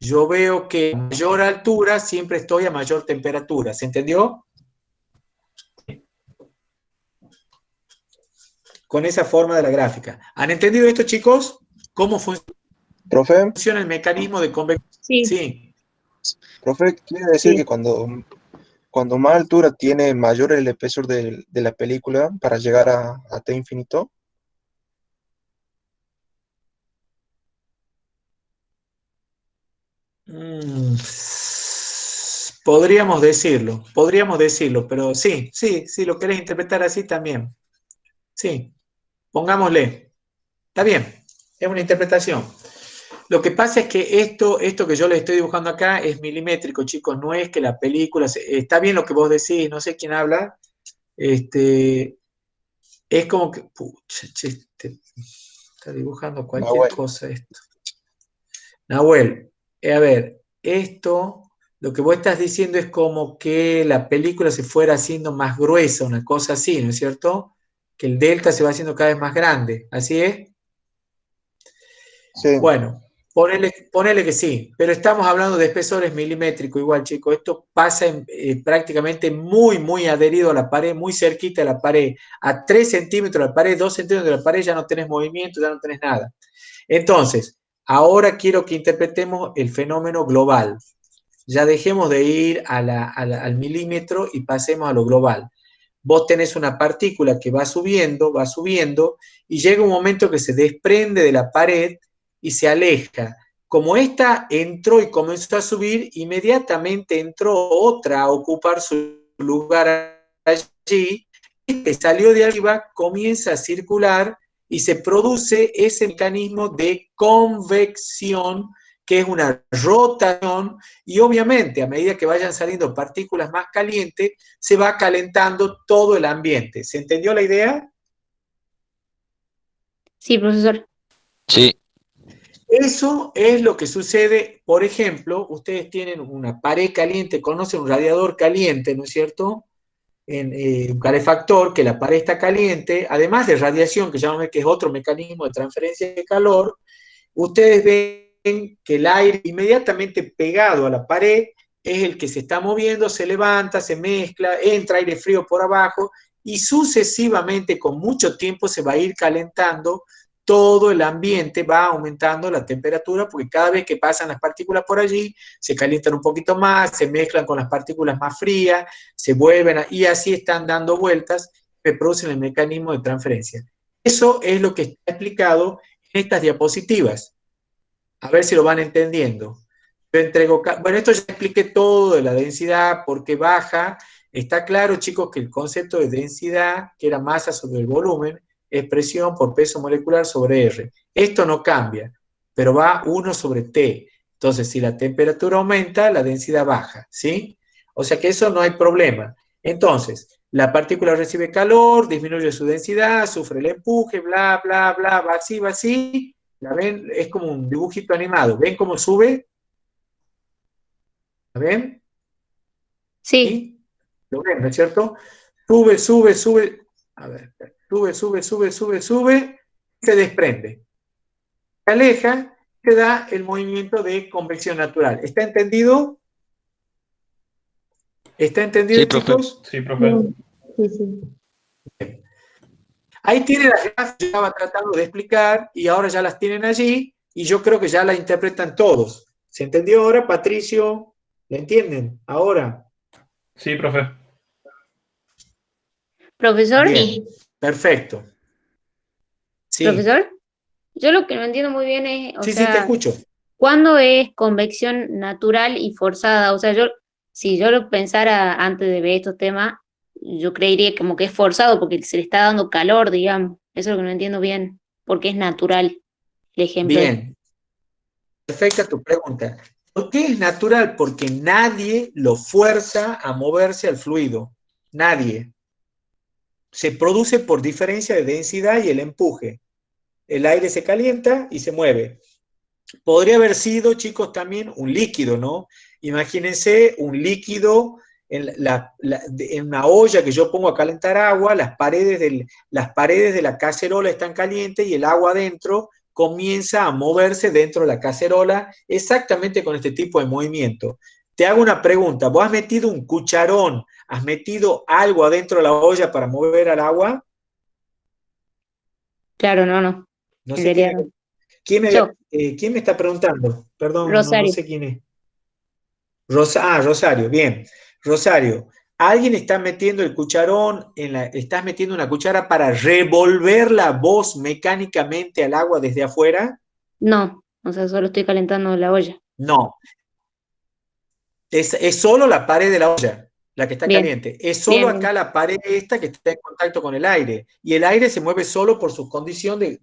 yo veo que a mayor altura siempre estoy a mayor temperatura. ¿Se entendió? Con esa forma de la gráfica. ¿Han entendido esto, chicos? ¿Cómo Profe, funciona el mecanismo de convección? Sí. Sí, profe, quiere decir sí. que cuando más altura tiene, mayor el espesor de la película para llegar a T infinito. Podríamos decirlo, pero sí, sí, lo querés interpretar así también. Sí, pongámosle. Está bien, es una interpretación. Lo que pasa es que esto que yo les estoy dibujando acá es milimétrico, chicos, no es que la película, está bien lo que vos decís, no sé quién habla, es como que, pucha, che, está dibujando cualquier Nahuel. cosa esto. Nahuel, a ver, esto, lo que vos estás diciendo es como que la película se fuera haciendo más gruesa, una cosa así, ¿no es cierto? Que el delta se va haciendo cada vez más grande, ¿así es? Sí, Bueno, ponele que sí, pero estamos hablando de espesores milimétricos igual, chicos. Esto pasa prácticamente muy, muy adherido a la pared, muy cerquita de la pared. A 3 centímetros de la pared, 2 centímetros de la pared ya no tenés movimiento, ya no tenés nada. Entonces, ahora quiero que interpretemos el fenómeno global. Ya dejemos de ir al milímetro y pasemos a lo global. Vos tenés una partícula que va subiendo, y llega un momento que se desprende de la pared y se aleja. Como esta entró y comenzó a subir, inmediatamente entró otra a ocupar su lugar allí, que salió de arriba, comienza a circular y se produce ese mecanismo de convección, que es una rotación, y obviamente a medida que vayan saliendo partículas más calientes, se va calentando todo el ambiente. ¿Se entendió la idea? Sí, profesor. Sí, Eso es lo que sucede, por ejemplo, ustedes tienen una pared caliente, conocen un radiador caliente, ¿no es cierto? Un calefactor, que la pared está caliente, además de radiación, que llamamos que es otro mecanismo de transferencia de calor, ustedes ven que el aire inmediatamente pegado a la pared es el que se está moviendo, se levanta, se mezcla, entra aire frío por abajo y sucesivamente con mucho tiempo se va a ir calentando todo el ambiente, va aumentando la temperatura porque cada vez que pasan las partículas por allí se calientan un poquito más, se mezclan con las partículas más frías, se vuelven y así están dando vueltas que producen el mecanismo de transferencia. Eso es lo que está explicado en estas diapositivas. A ver si lo van entendiendo. Yo entrego, bueno, esto ya expliqué todo de la densidad, por qué baja. Está claro, chicos, que el concepto de densidad, que era masa sobre el volumen, es presión por peso molecular sobre R. Esto no cambia, pero va 1 sobre T. Entonces, si la temperatura aumenta, la densidad baja, ¿sí? O sea que eso no hay problema. Entonces, La partícula recibe calor, disminuye su densidad, sufre el empuje, bla, bla, bla, va así, va así. ¿La ven? Es como un dibujito animado. ¿Ven cómo sube? ¿La ven? Sí, ¿Sí? ¿Lo ven, no es cierto? Sube, sube, sube. A ver, sube, sube, sube, sube, sube. Se desprende. Se aleja, se da el movimiento de convección natural. ¿Está entendido? ¿Está entendido, Sí, profe. chicos? Sí, profe. Sí, sí. Ahí tienen las gráficas que estaba tratando de explicar y ahora ya las tienen allí y yo creo que ya las interpretan todos. ¿Se entendió ahora, Patricio? ¿Le entienden? Ahora. Sí, profe. profesor, Bien, perfecto. Sí, profesor, yo lo que no entiendo muy bien es, o sí, sí, te sea, escucho. ¿cuándo es convección natural y forzada? O sea, si yo lo pensara antes de ver estos temas, yo creería como que es forzado porque se le está dando calor, digamos. Eso es lo que no entiendo bien, porque es natural el ejemplo. Bien, perfecta tu pregunta. ¿Por qué es natural? Porque nadie lo fuerza a moverse al fluido. Nadie. Se produce por diferencia de densidad y el empuje. El aire se calienta y se mueve. Podría haber sido, chicos, también un líquido, ¿no? Imagínense un líquido en una olla que yo pongo a calentar agua, las paredes de la cacerola están calientes y el agua adentro comienza a moverse dentro de la cacerola exactamente con este tipo de movimiento. Te hago una pregunta, ¿vos has metido un cucharón, has metido algo adentro de la olla para mover al agua? Claro, no. No En sé realidad no. Yo, quién me está preguntando. Perdón, no Rosario. sé quién es. Rosario, bien. Rosario, ¿alguien está metiendo el cucharón, estás metiendo una cuchara para revolver la voz mecánicamente al agua desde afuera? No, o sea, solo estoy calentando la olla. No, es solo la pared de la olla, la que está Bien, caliente. Es solo bien, acá bien. la pared esta que está en contacto con el aire. Y el aire se mueve solo por su condición de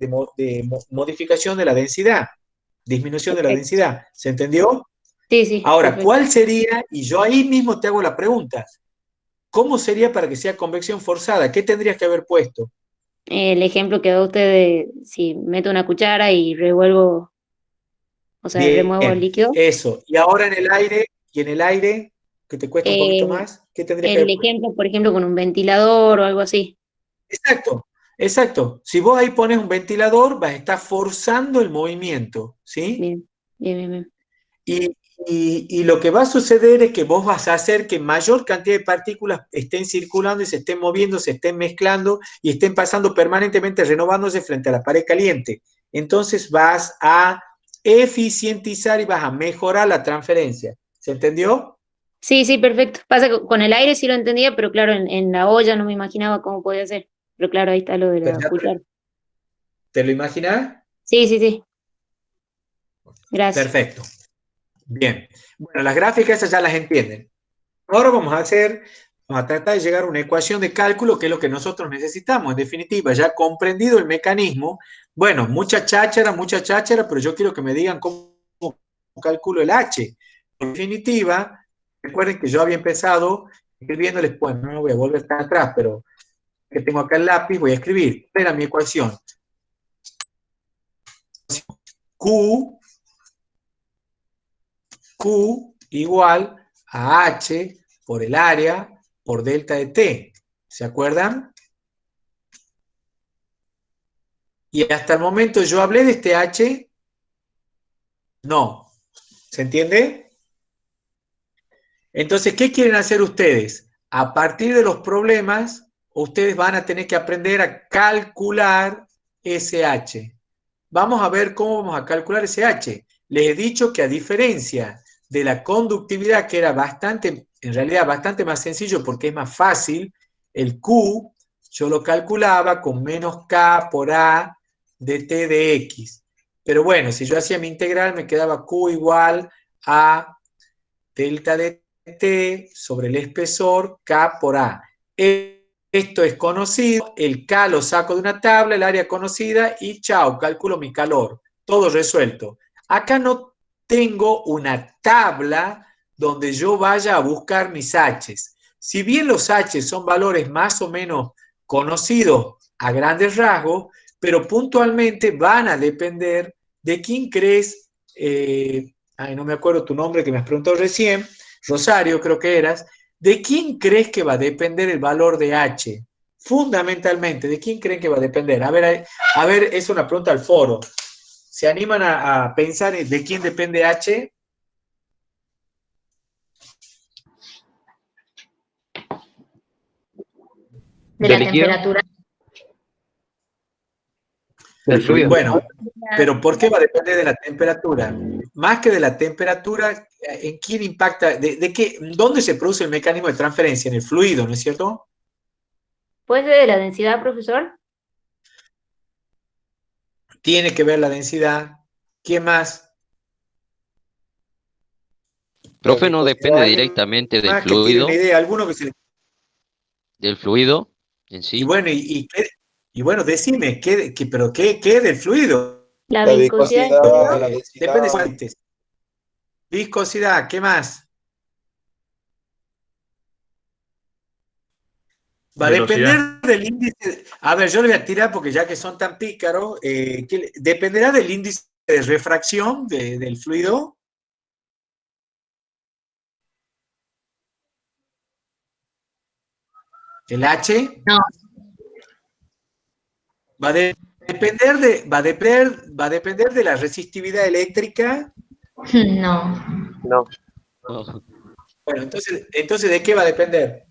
modificación de la densidad, disminución de la Perfecto. densidad. ¿Se entendió? Sí, sí, Ahora, perfecto. ¿cuál sería? Y yo ahí mismo te hago la pregunta. ¿Cómo sería para que sea convección forzada? ¿Qué tendrías que haber puesto? El ejemplo que da usted de si meto una cuchara y revuelvo, o sea, remuevo el Bien, líquido. eso. Y en el aire, que te cuesta un poquito Eh, más, ¿qué tendrías que el haber puesto? ejemplo, por ejemplo, con un ventilador o algo así. Exacto, exacto. Si vos ahí pones un ventilador, vas a estar forzando el movimiento, ¿sí? Bien, bien, bien, bien. Y, y lo que va a suceder es que vos vas a hacer que mayor cantidad de partículas estén circulando y se estén moviendo, se estén mezclando y estén pasando permanentemente, renovándose frente a la pared caliente. Entonces vas a eficientizar y vas a mejorar la transferencia. ¿Se entendió? Sí, sí, perfecto. Pasa que con el aire sí lo entendía, pero claro, en la olla no me imaginaba cómo podía ser. Pero claro, ahí está lo de Pero la ya cuchara. te lo imaginás. Sí, sí, sí. Gracias. Perfecto. Bien. Bueno, las gráficas esas ya las entienden. Ahora vamos a tratar de llegar a una ecuación de cálculo que es lo que nosotros necesitamos. En definitiva, ya comprendido el mecanismo, bueno, mucha cháchara, pero yo quiero que me digan cómo calculo el H. En definitiva, recuerden que yo había empezado escribiéndoles, bueno, no voy a volver tan atrás, pero que tengo acá el lápiz, voy a escribir. Esta era mi ecuación. Q igual a H por el área por delta de T. ¿Se acuerdan? Y hasta el momento yo hablé de este H. No. ¿Se entiende? Entonces, ¿qué quieren hacer ustedes? A partir de los problemas, ustedes van a tener que aprender a calcular ese H. Vamos a ver cómo vamos a calcular ese H. Les he dicho que a diferencia de la conductividad, que era bastante, en realidad bastante más sencillo porque es más fácil, el Q yo lo calculaba con menos K por A de T de X. Pero bueno, si yo hacía mi integral me quedaba Q igual a delta de T sobre el espesor K por A. Esto es conocido, el K lo saco de una tabla, el área conocida y chao, calculo mi calor. Todo resuelto. Acá no tengo una tabla donde yo vaya a buscar mis H's. Si bien los H son valores más o menos conocidos a grandes rasgos, pero puntualmente van a depender de quién crees, no me acuerdo tu nombre que me has preguntado recién, Rosario creo que eras, ¿de quién crees que va a depender el valor de H? Fundamentalmente, ¿de quién creen que va a depender? A ver, es una pregunta al foro. ¿Se animan a pensar de quién depende H? De la temperatura. Del fluido. Bueno, pero ¿por qué va a depender de la temperatura? Más que de la temperatura, ¿en quién impacta? ¿Dónde se produce el mecanismo de transferencia? En el fluido, ¿no es cierto? ¿Puede ser de la densidad, profesor? Tiene que ver la densidad. ¿Quién más? Profe, no depende directamente del Más que tiene fluido, una idea, alguno que se... del fluido en sí. Y bueno, bueno, decime, ¿pero qué del fluido? La La viscosidad del viscosidad, fluido. la Depende de densidad. fuentes. Viscosidad, ¿qué más? Va a Velocidad. depender del índice. A ver, yo le voy a tirar porque ya que son tan pícaros, dependerá del índice de refracción del fluido. ¿El H? No. Va a depender de la resistividad eléctrica. No. No. Oh, Bueno, entonces, ¿de qué va a depender?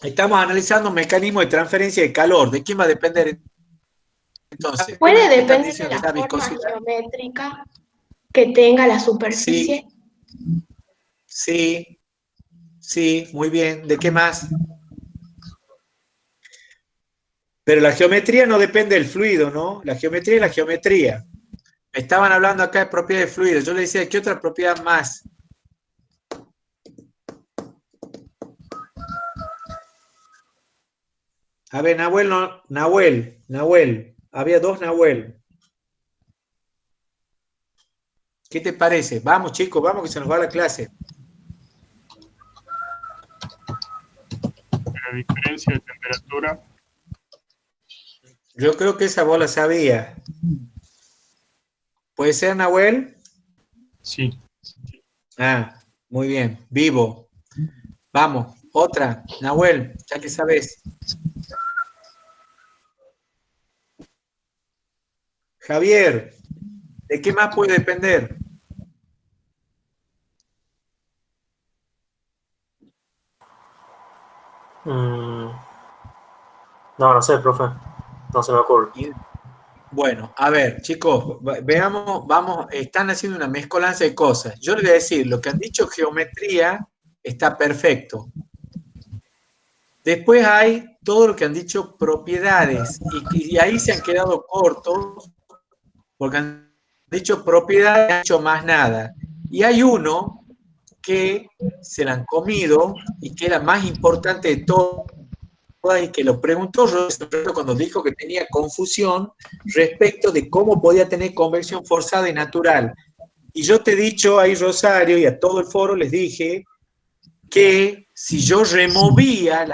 Estamos analizando un mecanismo de transferencia de calor. ¿De quién va a depender entonces? Puede ¿Qué me están depender de diciendo? la ¿Esa forma viscosidad? geométrica que tenga la superficie. Sí, muy bien. ¿De qué más? Pero la geometría no depende del fluido, ¿no? La geometría es la geometría. Me estaban hablando acá de propiedades de fluido. Yo le decía, ¿qué otra propiedad más? A ver, Nahuel. Había dos Nahuel. ¿Qué te parece? Vamos, chicos, vamos que se nos va la clase. La diferencia de temperatura. Yo creo que esa vos la sabía. ¿Puede ser, Nahuel? Sí. Ah, muy bien. Vivo. Vamos, otra. Nahuel, ya que sabes. Javier, ¿de qué más puede depender? No sé, profe. No se me ocurre. Bueno, a ver, chicos, veamos, están haciendo una mezcolanza de cosas. Yo les voy a decir, lo que han dicho geometría está perfecto. Después hay todo lo que han dicho propiedades, y ahí se han quedado cortos, porque han dicho propiedades, no han dicho más nada. Y hay uno que se la han comido y que era más importante de todo, y que lo preguntó Roberto cuando dijo que tenía confusión respecto de cómo podía tener convección forzada y natural. Y yo te he dicho ahí, Rosario, y a todo el foro les dije que si yo removía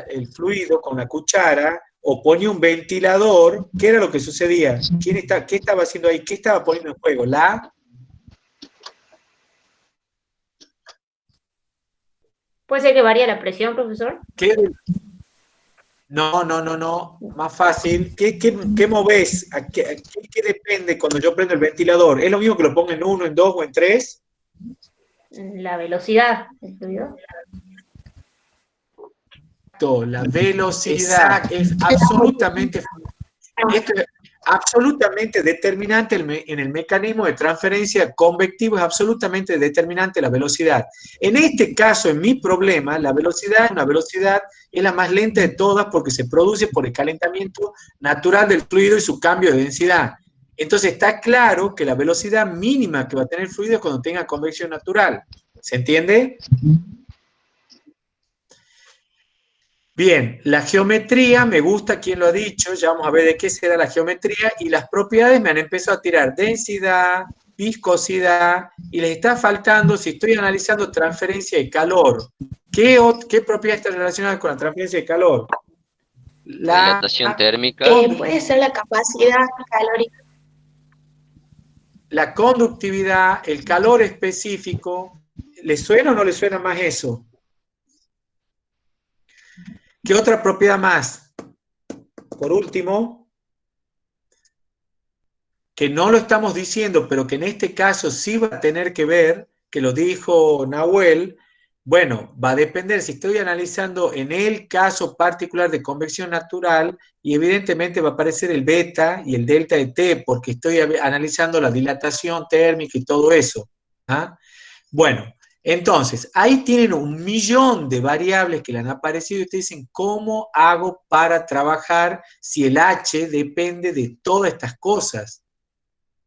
el fluido con la cuchara o ponía un ventilador, ¿qué era lo que sucedía? ¿Qué estaba haciendo ahí? ¿Qué estaba poniendo en juego? ¿Puede ser que varía la presión, profesor? No. Más fácil. ¿Qué movés? ¿Qué depende cuando yo prendo el ventilador? ¿Es lo mismo que lo ponga en 1, en 2 o en 3? La velocidad del fluido. La velocidad es absolutamente, esto es absolutamente determinante en el mecanismo de transferencia convectivo, es absolutamente determinante la velocidad. En este caso, en mi problema, la velocidad es la más lenta de todas porque se produce por el calentamiento natural del fluido y su cambio de densidad. Entonces está claro que la velocidad mínima que va a tener el fluido es cuando tenga convección natural. ¿Se entiende? Bien, la geometría, me gusta quien lo ha dicho, ya vamos a ver de qué será la geometría, y las propiedades me han empezado a tirar densidad, viscosidad y les está faltando, si estoy analizando transferencia de calor, ¿qué propiedad está relacionada con la transferencia de calor? La Dilatación térmica. Puede ser la capacidad calórica. La conductividad, el calor específico. ¿Le suena o no le suena más eso? ¿Qué otra propiedad más? Por último, que no lo estamos diciendo, pero que en este caso sí va a tener que ver, que lo dijo Nahuel, bueno, va a depender si estoy analizando en el caso particular de convección natural y evidentemente va a aparecer el beta y el delta de T porque estoy analizando la dilatación térmica y todo eso. ¿Ah? Bueno, entonces, ahí tienen 1.000.000 de variables que le han aparecido y ustedes dicen, ¿cómo hago para trabajar si el H depende de todas estas cosas?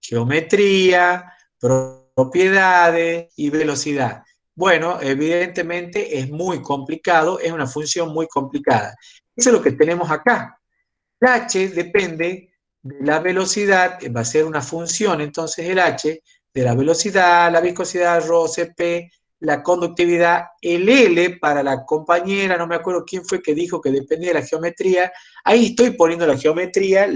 Geometría, propiedades y velocidad. Bueno, evidentemente es muy complicado, es una función muy complicada. Eso es lo que tenemos acá. El H depende de la velocidad, va a ser una función, entonces el H, de la velocidad, la viscosidad, ρ, Cp, la conductividad, el L para la compañera, no me acuerdo quién fue que dijo que dependía de la geometría, ahí estoy poniendo la geometría,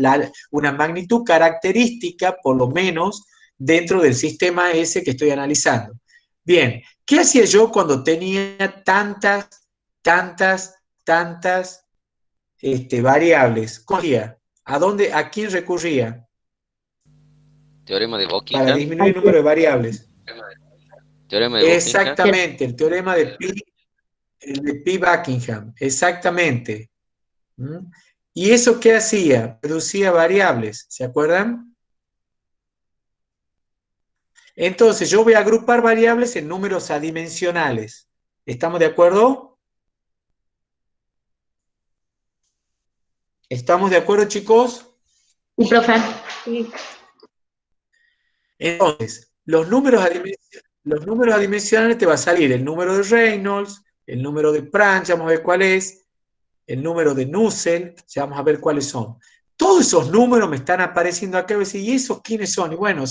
una magnitud característica, por lo menos, dentro del sistema S que estoy analizando. Bien, ¿qué hacía yo cuando tenía tantas variables? ¿A quién recurría? Teorema de Para Buckingham. disminuir el número de variables. Teorema de Buckingham. Exactamente, el teorema de Pi-Buckingham, exactamente. ¿Y eso qué hacía? Reducía variables, ¿se acuerdan? Entonces, yo voy a agrupar variables en números adimensionales. ¿Estamos de acuerdo? ¿Estamos de acuerdo, chicos? Sí, profe. Entonces, los números adimensionales te va a salir el número de Reynolds, el número de Pranch, vamos a ver cuál es, el número de Nusselt, ya vamos a ver cuáles son. Todos esos números me están apareciendo acá, y voy a decir, ¿y esos quiénes son? Y bueno,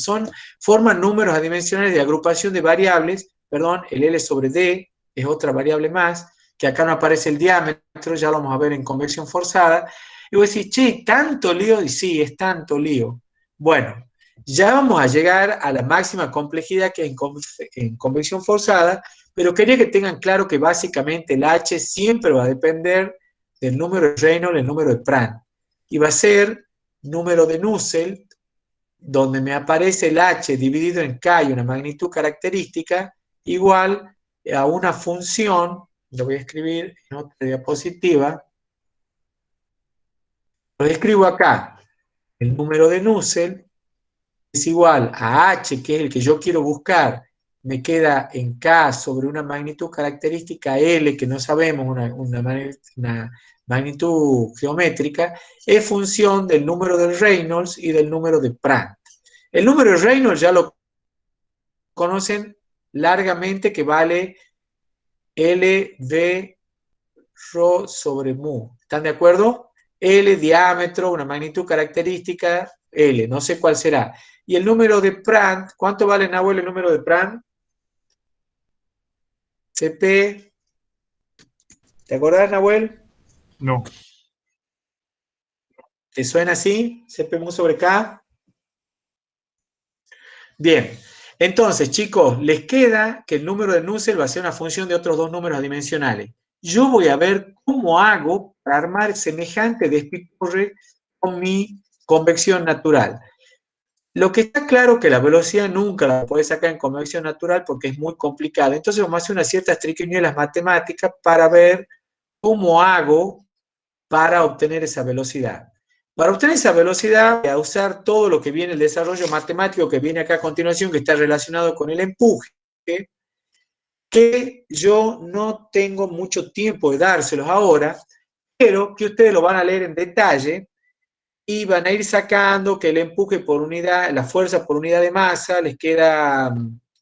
forman números adimensionales de agrupación de variables, perdón, el L sobre D es otra variable más, que acá no aparece el diámetro, ya lo vamos a ver en convección forzada, y voy a decir, che, ¿tanto lío? Y sí, es tanto lío. Bueno, ya vamos a llegar a la máxima complejidad que es en convección forzada, pero quería que tengan claro que básicamente el H siempre va a depender del número de Reynolds, el número de Pranch. Y va a ser número de Nusselt, donde me aparece el H dividido en K y una magnitud característica, igual a una función, lo voy a escribir en otra diapositiva, lo escribo acá, el número de Nusselt es igual a H, que es el que yo quiero buscar, me queda en K sobre una magnitud característica L, que no sabemos, una magnitud geométrica, es función del número de Reynolds y del número de Pranch. El número de Reynolds ya lo conocen largamente, que vale LV ρ sobre mu. ¿Están de acuerdo? L, diámetro, una magnitud característica, L, no sé cuál será. Y el número de Pranch, ¿cuánto vale, Nahuel, el número de Pranch? CP. ¿Te acordás, Nahuel? No. ¿Te suena así? CP mu sobre K. Bien. Entonces, chicos, les queda que el número de Nusselt va a ser una función de otros dos números adimensionales. Yo voy a ver cómo hago para armar semejante despiporre con mi convección natural. Lo que está claro es que la velocidad nunca la puedes sacar en convección natural porque es muy complicada. Entonces vamos a hacer unas ciertas triquiñuelas matemáticas para ver cómo hago para obtener esa velocidad. Para obtener esa velocidad voy a usar todo lo que viene, el desarrollo matemático que viene acá a continuación, que está relacionado con el empuje, que yo no tengo mucho tiempo de dárselos ahora, pero que ustedes lo van a leer en detalle y van a ir sacando que el empuje por unidad, la fuerza por unidad de masa, les queda,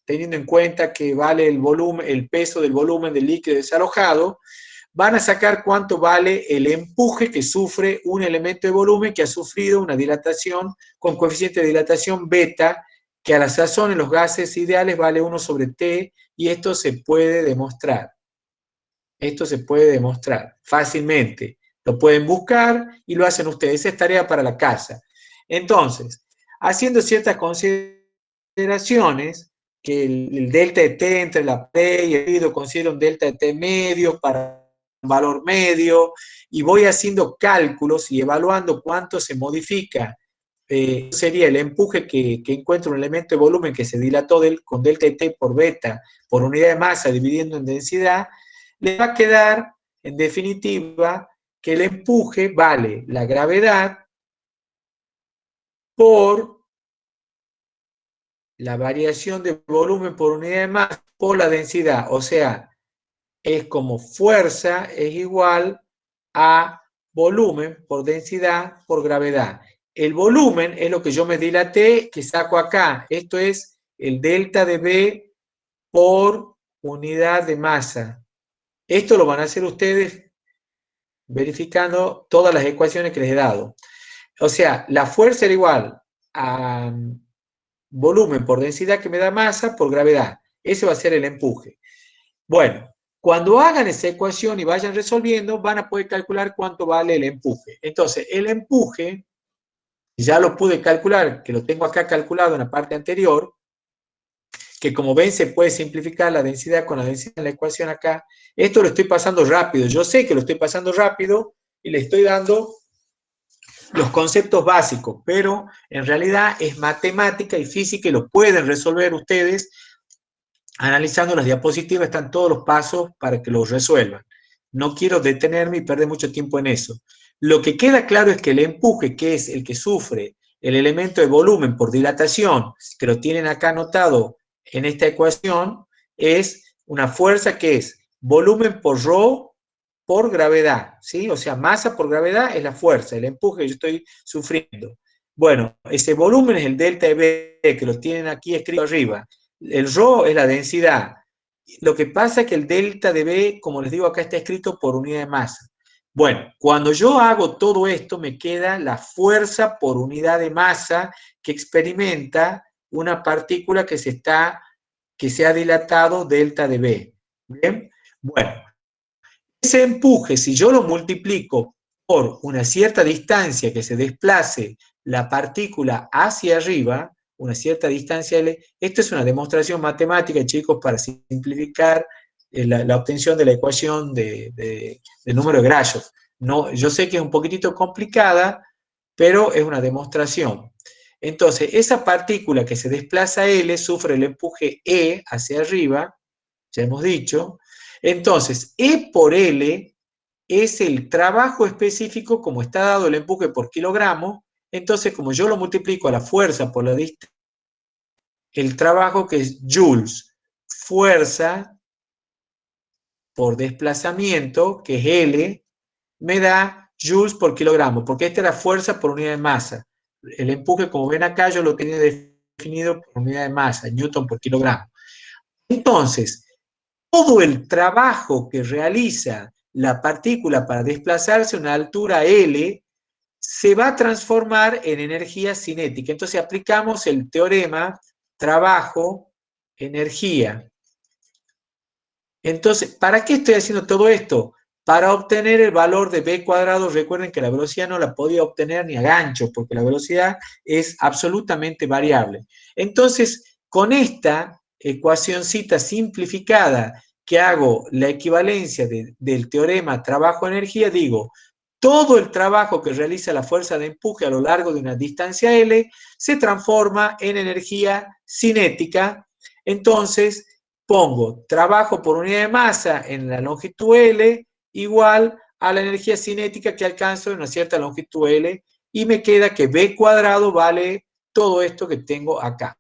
teniendo en cuenta que vale el volumen, el peso del volumen del líquido desalojado, van a sacar cuánto vale el empuje que sufre un elemento de volumen que ha sufrido una dilatación con coeficiente de dilatación beta, que a la sazón en los gases ideales vale 1 sobre T, y esto se puede demostrar. Esto se puede demostrar fácilmente. Lo pueden buscar y lo hacen ustedes. Esa es tarea para la casa. Entonces, haciendo ciertas consideraciones, que el delta de T entre la P y el fluido considera un delta de T medio para un valor medio, y voy haciendo cálculos y evaluando cuánto se modifica. Sería el empuje que encuentra un elemento de volumen que se dilató con delta de T por beta por unidad de masa dividiendo en densidad, le va a quedar, en definitiva, que el empuje vale la gravedad por la variación de volumen por unidad de masa por la densidad. O sea, es como fuerza es igual a volumen por densidad por gravedad. El volumen es lo que yo me dilaté, que saco acá. Esto es el delta de B por unidad de masa. Esto lo van a hacer ustedes verificando todas las ecuaciones que les he dado. O sea, la fuerza era igual a volumen por densidad que me da masa por gravedad. Ese va a ser el empuje. Bueno, cuando hagan esa ecuación y vayan resolviendo, van a poder calcular cuánto vale el empuje. Entonces, el empuje, ya lo pude calcular, que lo tengo acá calculado en la parte anterior, que como ven se puede simplificar la densidad con la densidad en la ecuación acá. Esto lo estoy pasando rápido, yo sé que lo estoy pasando rápido y le estoy dando los conceptos básicos, pero en realidad es matemática y física y lo pueden resolver ustedes analizando las diapositivas, están todos los pasos para que los resuelvan. No quiero detenerme y perder mucho tiempo en eso. Lo que queda claro es que el empuje, que es el que sufre el elemento de volumen por dilatación, que lo tienen acá anotado en esta ecuación, es una fuerza que es volumen por ρ por gravedad, ¿sí? O sea, masa por gravedad es la fuerza, el empuje que yo estoy sufriendo. Bueno, ese volumen es el delta de B, que lo tienen aquí escrito arriba. El ρ es la densidad. Lo que pasa es que el delta de B, como les digo acá, está escrito por unidad de masa. Bueno, cuando yo hago todo esto, me queda la fuerza por unidad de masa que experimenta una partícula que se ha dilatado delta de B. ¿Bien? Bueno, ese empuje, si yo lo multiplico por una cierta distancia que se desplace la partícula hacia arriba, una cierta distancia L, esto es una demostración matemática, chicos, para simplificar la obtención de la ecuación del número de Grashof. No, yo sé que es un poquitito complicada, pero es una demostración. Entonces, esa partícula que se desplaza L sufre el empuje E hacia arriba, ya hemos dicho. Entonces, E por L es el trabajo específico, como está dado el empuje por kilogramo. Entonces, como yo lo multiplico a la fuerza por la distancia, el trabajo que es joules, fuerza por desplazamiento, que es L, me da joules por kilogramo, porque esta es la fuerza por unidad de masa. El empuje, como ven acá, yo lo tenía definido por unidad de masa, newton por kilogramo. Entonces, todo el trabajo que realiza la partícula para desplazarse a una altura L se va a transformar en energía cinética. Entonces aplicamos el teorema trabajo, energía. Entonces, ¿para qué estoy haciendo todo esto? Para obtener el valor de b cuadrado. Recuerden que la velocidad no la podía obtener ni a gancho, porque la velocidad es absolutamente variable. Entonces, con esta ecuacioncita simplificada que hago la equivalencia del teorema trabajo-energía, digo, todo el trabajo que realiza la fuerza de empuje a lo largo de una distancia L se transforma en energía cinética. Entonces, pongo trabajo por unidad de masa en la longitud L igual a la energía cinética que alcanzo en una cierta longitud L, y me queda que b cuadrado vale todo esto que tengo acá.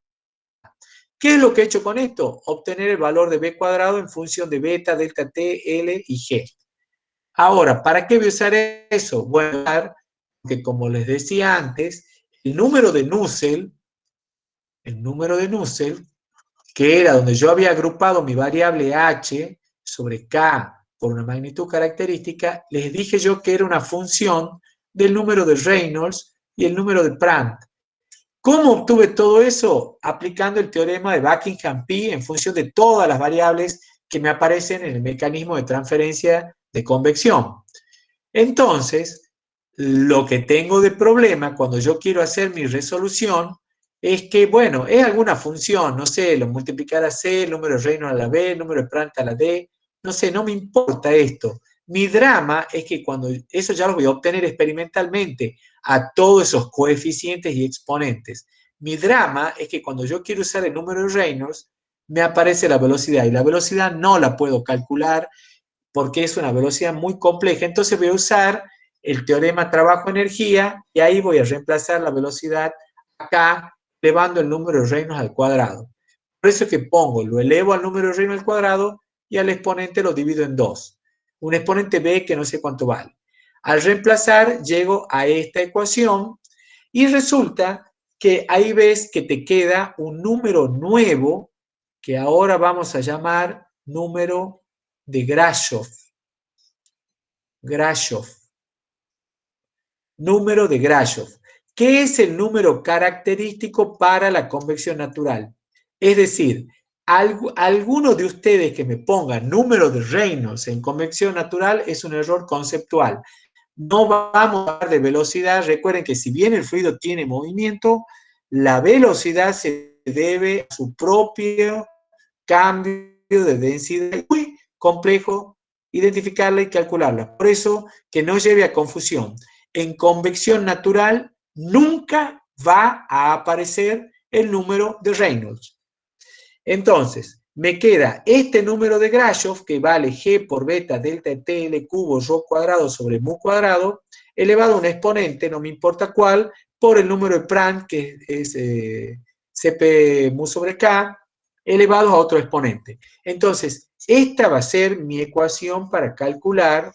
¿Qué es lo que he hecho con esto? Obtener el valor de b cuadrado en función de beta, delta t, L y G. Ahora, ¿para qué voy a usar eso? Bueno, porque como les decía antes, el número de Nusselt, que era donde yo había agrupado mi variable h sobre k por una magnitud característica, les dije yo que era una función del número de Reynolds y el número de Prandtl. ¿Cómo obtuve todo eso? Aplicando el teorema de Buckingham-Pi en función de todas las variables que me aparecen en el mecanismo de transferencia de convección. Entonces, lo que tengo de problema cuando yo quiero hacer mi resolución es que, bueno, es alguna función, no sé, lo multiplicar a C, el número de Reynolds a la B, el número de Prandtl a la D, no sé, no me importa esto. Mi drama es que cuando eso ya lo voy a obtener experimentalmente a todos esos coeficientes y exponentes. Mi drama es que cuando yo quiero usar el número de Reynolds, me aparece la velocidad y la velocidad no la puedo calcular porque es una velocidad muy compleja. Entonces voy a usar el teorema trabajo-energía y ahí voy a reemplazar la velocidad acá elevando el número de Reynolds al cuadrado. Por eso es que pongo, lo elevo al número de Reynolds al cuadrado y al exponente lo divido en 2. Un exponente b que no sé cuánto vale. Al reemplazar, llego a esta ecuación y resulta que ahí ves que te queda un número nuevo que ahora vamos a llamar número de Grashof. Número de Grashof. ¿Qué es el número característico para la convección natural? Es decir, alguno de ustedes que me ponga número de Reynolds en convección natural es un error conceptual. No vamos a hablar de velocidad. Recuerden que si bien el fluido tiene movimiento, la velocidad se debe a su propio cambio de densidad. Muy complejo identificarla y calcularla. Por eso, que no lleve a confusión. En convección natural nunca va a aparecer el número de Reynolds. Entonces, me queda este número de Grashof, que vale G por beta delta TL cubo rho cuadrado sobre mu cuadrado, elevado a un exponente, no me importa cuál, por el número de Prandtl, que es Cp mu sobre K, elevado a otro exponente. Entonces, esta va a ser mi ecuación para calcular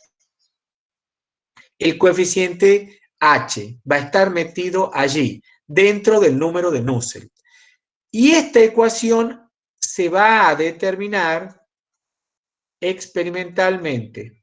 el coeficiente H. Va a estar metido allí, dentro del número de Nusselt. Y esta ecuación se va a determinar experimentalmente.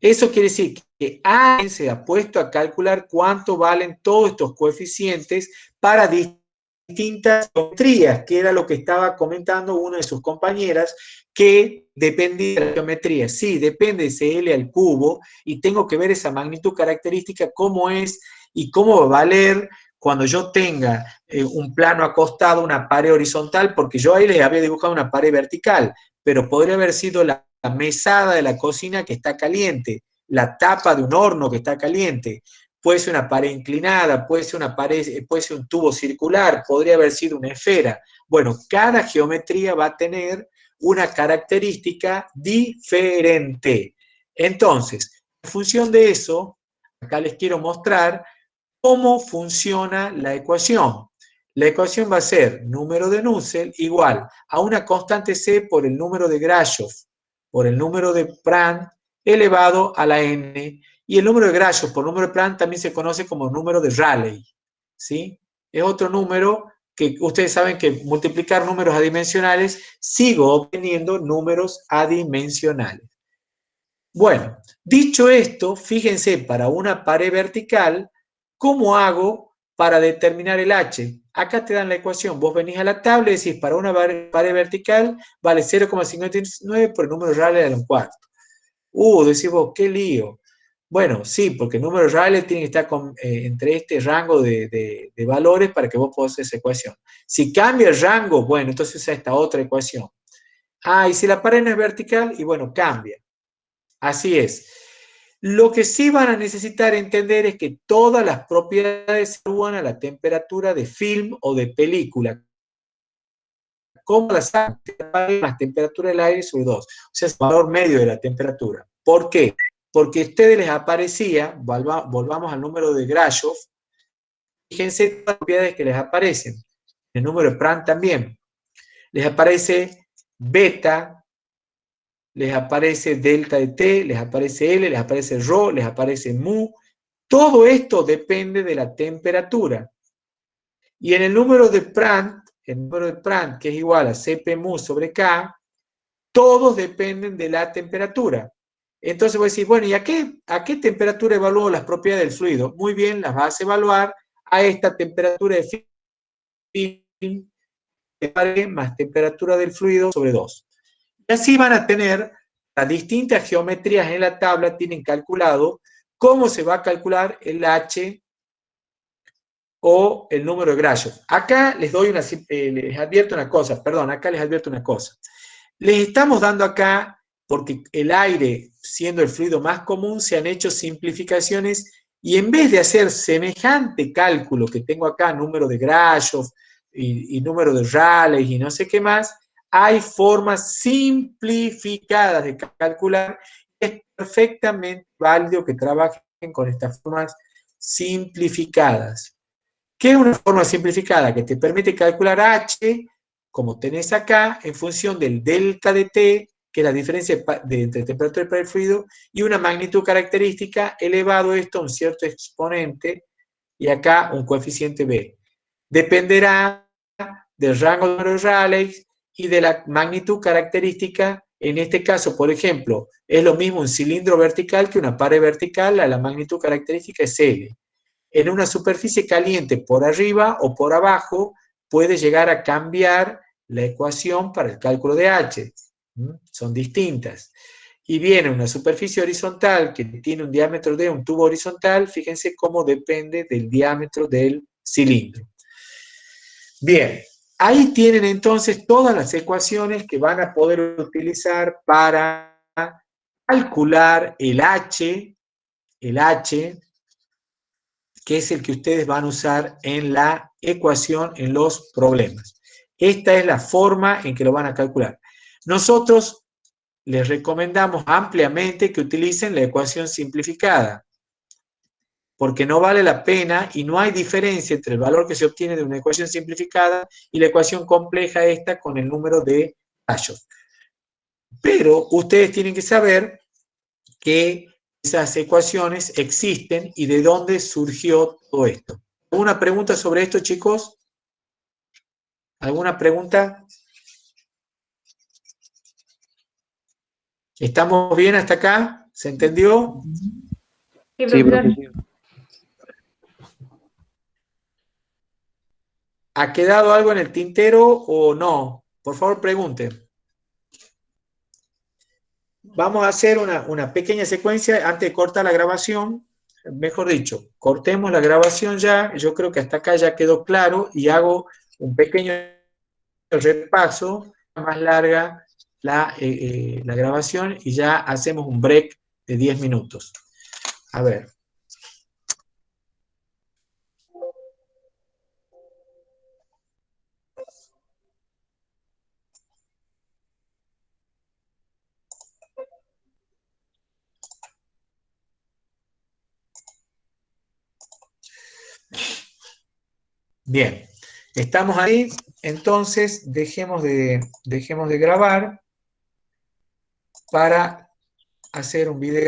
Eso quiere decir que alguien se ha puesto a calcular cuánto valen todos estos coeficientes para distintas geometrías, que era lo que estaba comentando una de sus compañeras, que dependía de la geometría. Sí, depende de CL al cubo, y tengo que ver esa magnitud característica, cómo es y cómo va a valer cuando yo tenga un plano acostado, una pared horizontal, porque yo ahí les había dibujado una pared vertical, pero podría haber sido la mesada de la cocina que está caliente, la tapa de un horno que está caliente, puede ser una pared inclinada, puede ser una pared, puede ser un tubo circular, podría haber sido una esfera. Bueno, cada geometría va a tener una característica diferente. Entonces, en función de eso, acá les quiero mostrar cómo funciona la ecuación. La ecuación va a ser número de Nusselt igual a una constante C por el número de Grashof, por el número de Prandtl elevado a la n, y el número de Grashof por número de Prandtl también se conoce como número de Rayleigh, ¿sí? Es otro número que ustedes saben que multiplicar números adimensionales, sigo obteniendo números adimensionales. Bueno, dicho esto, fíjense, para una pared vertical, ¿cómo hago para determinar el H? Acá te dan la ecuación. Vos venís a la tabla y decís, para una pared vertical vale 0,59 por el número de Rayleigh a un cuarto. Decís vos, qué lío. Bueno, sí, porque el número de Rayleigh tiene que estar entre este rango de valores para que vos puedas hacer esa ecuación. Si cambia el rango, bueno, entonces usa esta otra ecuación. Y si la pared no es vertical, y bueno, cambia. Así es. Lo que sí van a necesitar entender es que todas las propiedades se evalúan a la temperatura de film o de película. Como la temperatura del aire sobre 2. O sea, es el valor medio de la temperatura. ¿Por qué? Porque a ustedes les aparecía, volvamos al número de Grashof, fíjense las propiedades que les aparecen. El número de Prandtl también. Les aparece beta, les aparece delta de T, les aparece L, les aparece rho, les aparece mu. Todo esto depende de la temperatura. Y en el número de Prandtl, que es igual a Cp mu sobre K, todos dependen de la temperatura. Entonces voy a decir, bueno, ¿y a qué temperatura evalúo las propiedades del fluido? Muy bien, las vas a evaluar a esta temperatura de film más temperatura del fluido sobre 2. Y así van a tener las distintas geometrías en la tabla, tienen calculado cómo se va a calcular el H o el número de Grashof. Acá les advierto una cosa, perdón, acá les advierto una cosa. Les estamos dando acá, porque el aire, siendo el fluido más común, se han hecho simplificaciones y en vez de hacer semejante cálculo que tengo acá, número de Grashof y número de Rayleigh y no sé qué más, hay formas simplificadas de calcular. Es perfectamente válido que trabajen con estas formas simplificadas. ¿Qué es una forma simplificada? Que te permite calcular H, como tenés acá, en función del delta de T, que es la diferencia entre temperatura y presión del fluido, y una magnitud característica elevado esto a un cierto exponente, y acá un coeficiente B. Dependerá del rango de Rayleigh y de la magnitud característica. En este caso, por ejemplo, es lo mismo un cilindro vertical que una pared vertical, la magnitud característica es L. En una superficie caliente por arriba o por abajo puede llegar a cambiar la ecuación para el cálculo de H. Son distintas. Y viene una superficie horizontal que tiene un diámetro de un tubo horizontal, fíjense cómo depende del diámetro del cilindro. Bien, ahí tienen entonces todas las ecuaciones que van a poder utilizar para calcular el H, que es el que ustedes van a usar en la ecuación, en los problemas. Esta es la forma en que lo van a calcular. Nosotros les recomendamos ampliamente que utilicen la ecuación simplificada, porque no vale la pena y no hay diferencia entre el valor que se obtiene de una ecuación simplificada y la ecuación compleja esta con el número de Grashof. Pero ustedes tienen que saber que esas ecuaciones existen y de dónde surgió todo esto. ¿Alguna pregunta sobre esto, chicos? ¿Alguna pregunta? ¿Estamos bien hasta acá? ¿Se entendió? Sí, profesor. ¿Ha quedado algo en el tintero o no? Por favor, pregunten. Vamos a hacer una pequeña secuencia antes de cortar la grabación. Mejor dicho, cortemos la grabación ya. Yo creo que hasta acá ya quedó claro y hago un pequeño repaso, más larga la grabación y ya hacemos un break de 10 minutos. A ver. Bien, estamos ahí, entonces dejemos de grabar para hacer un video.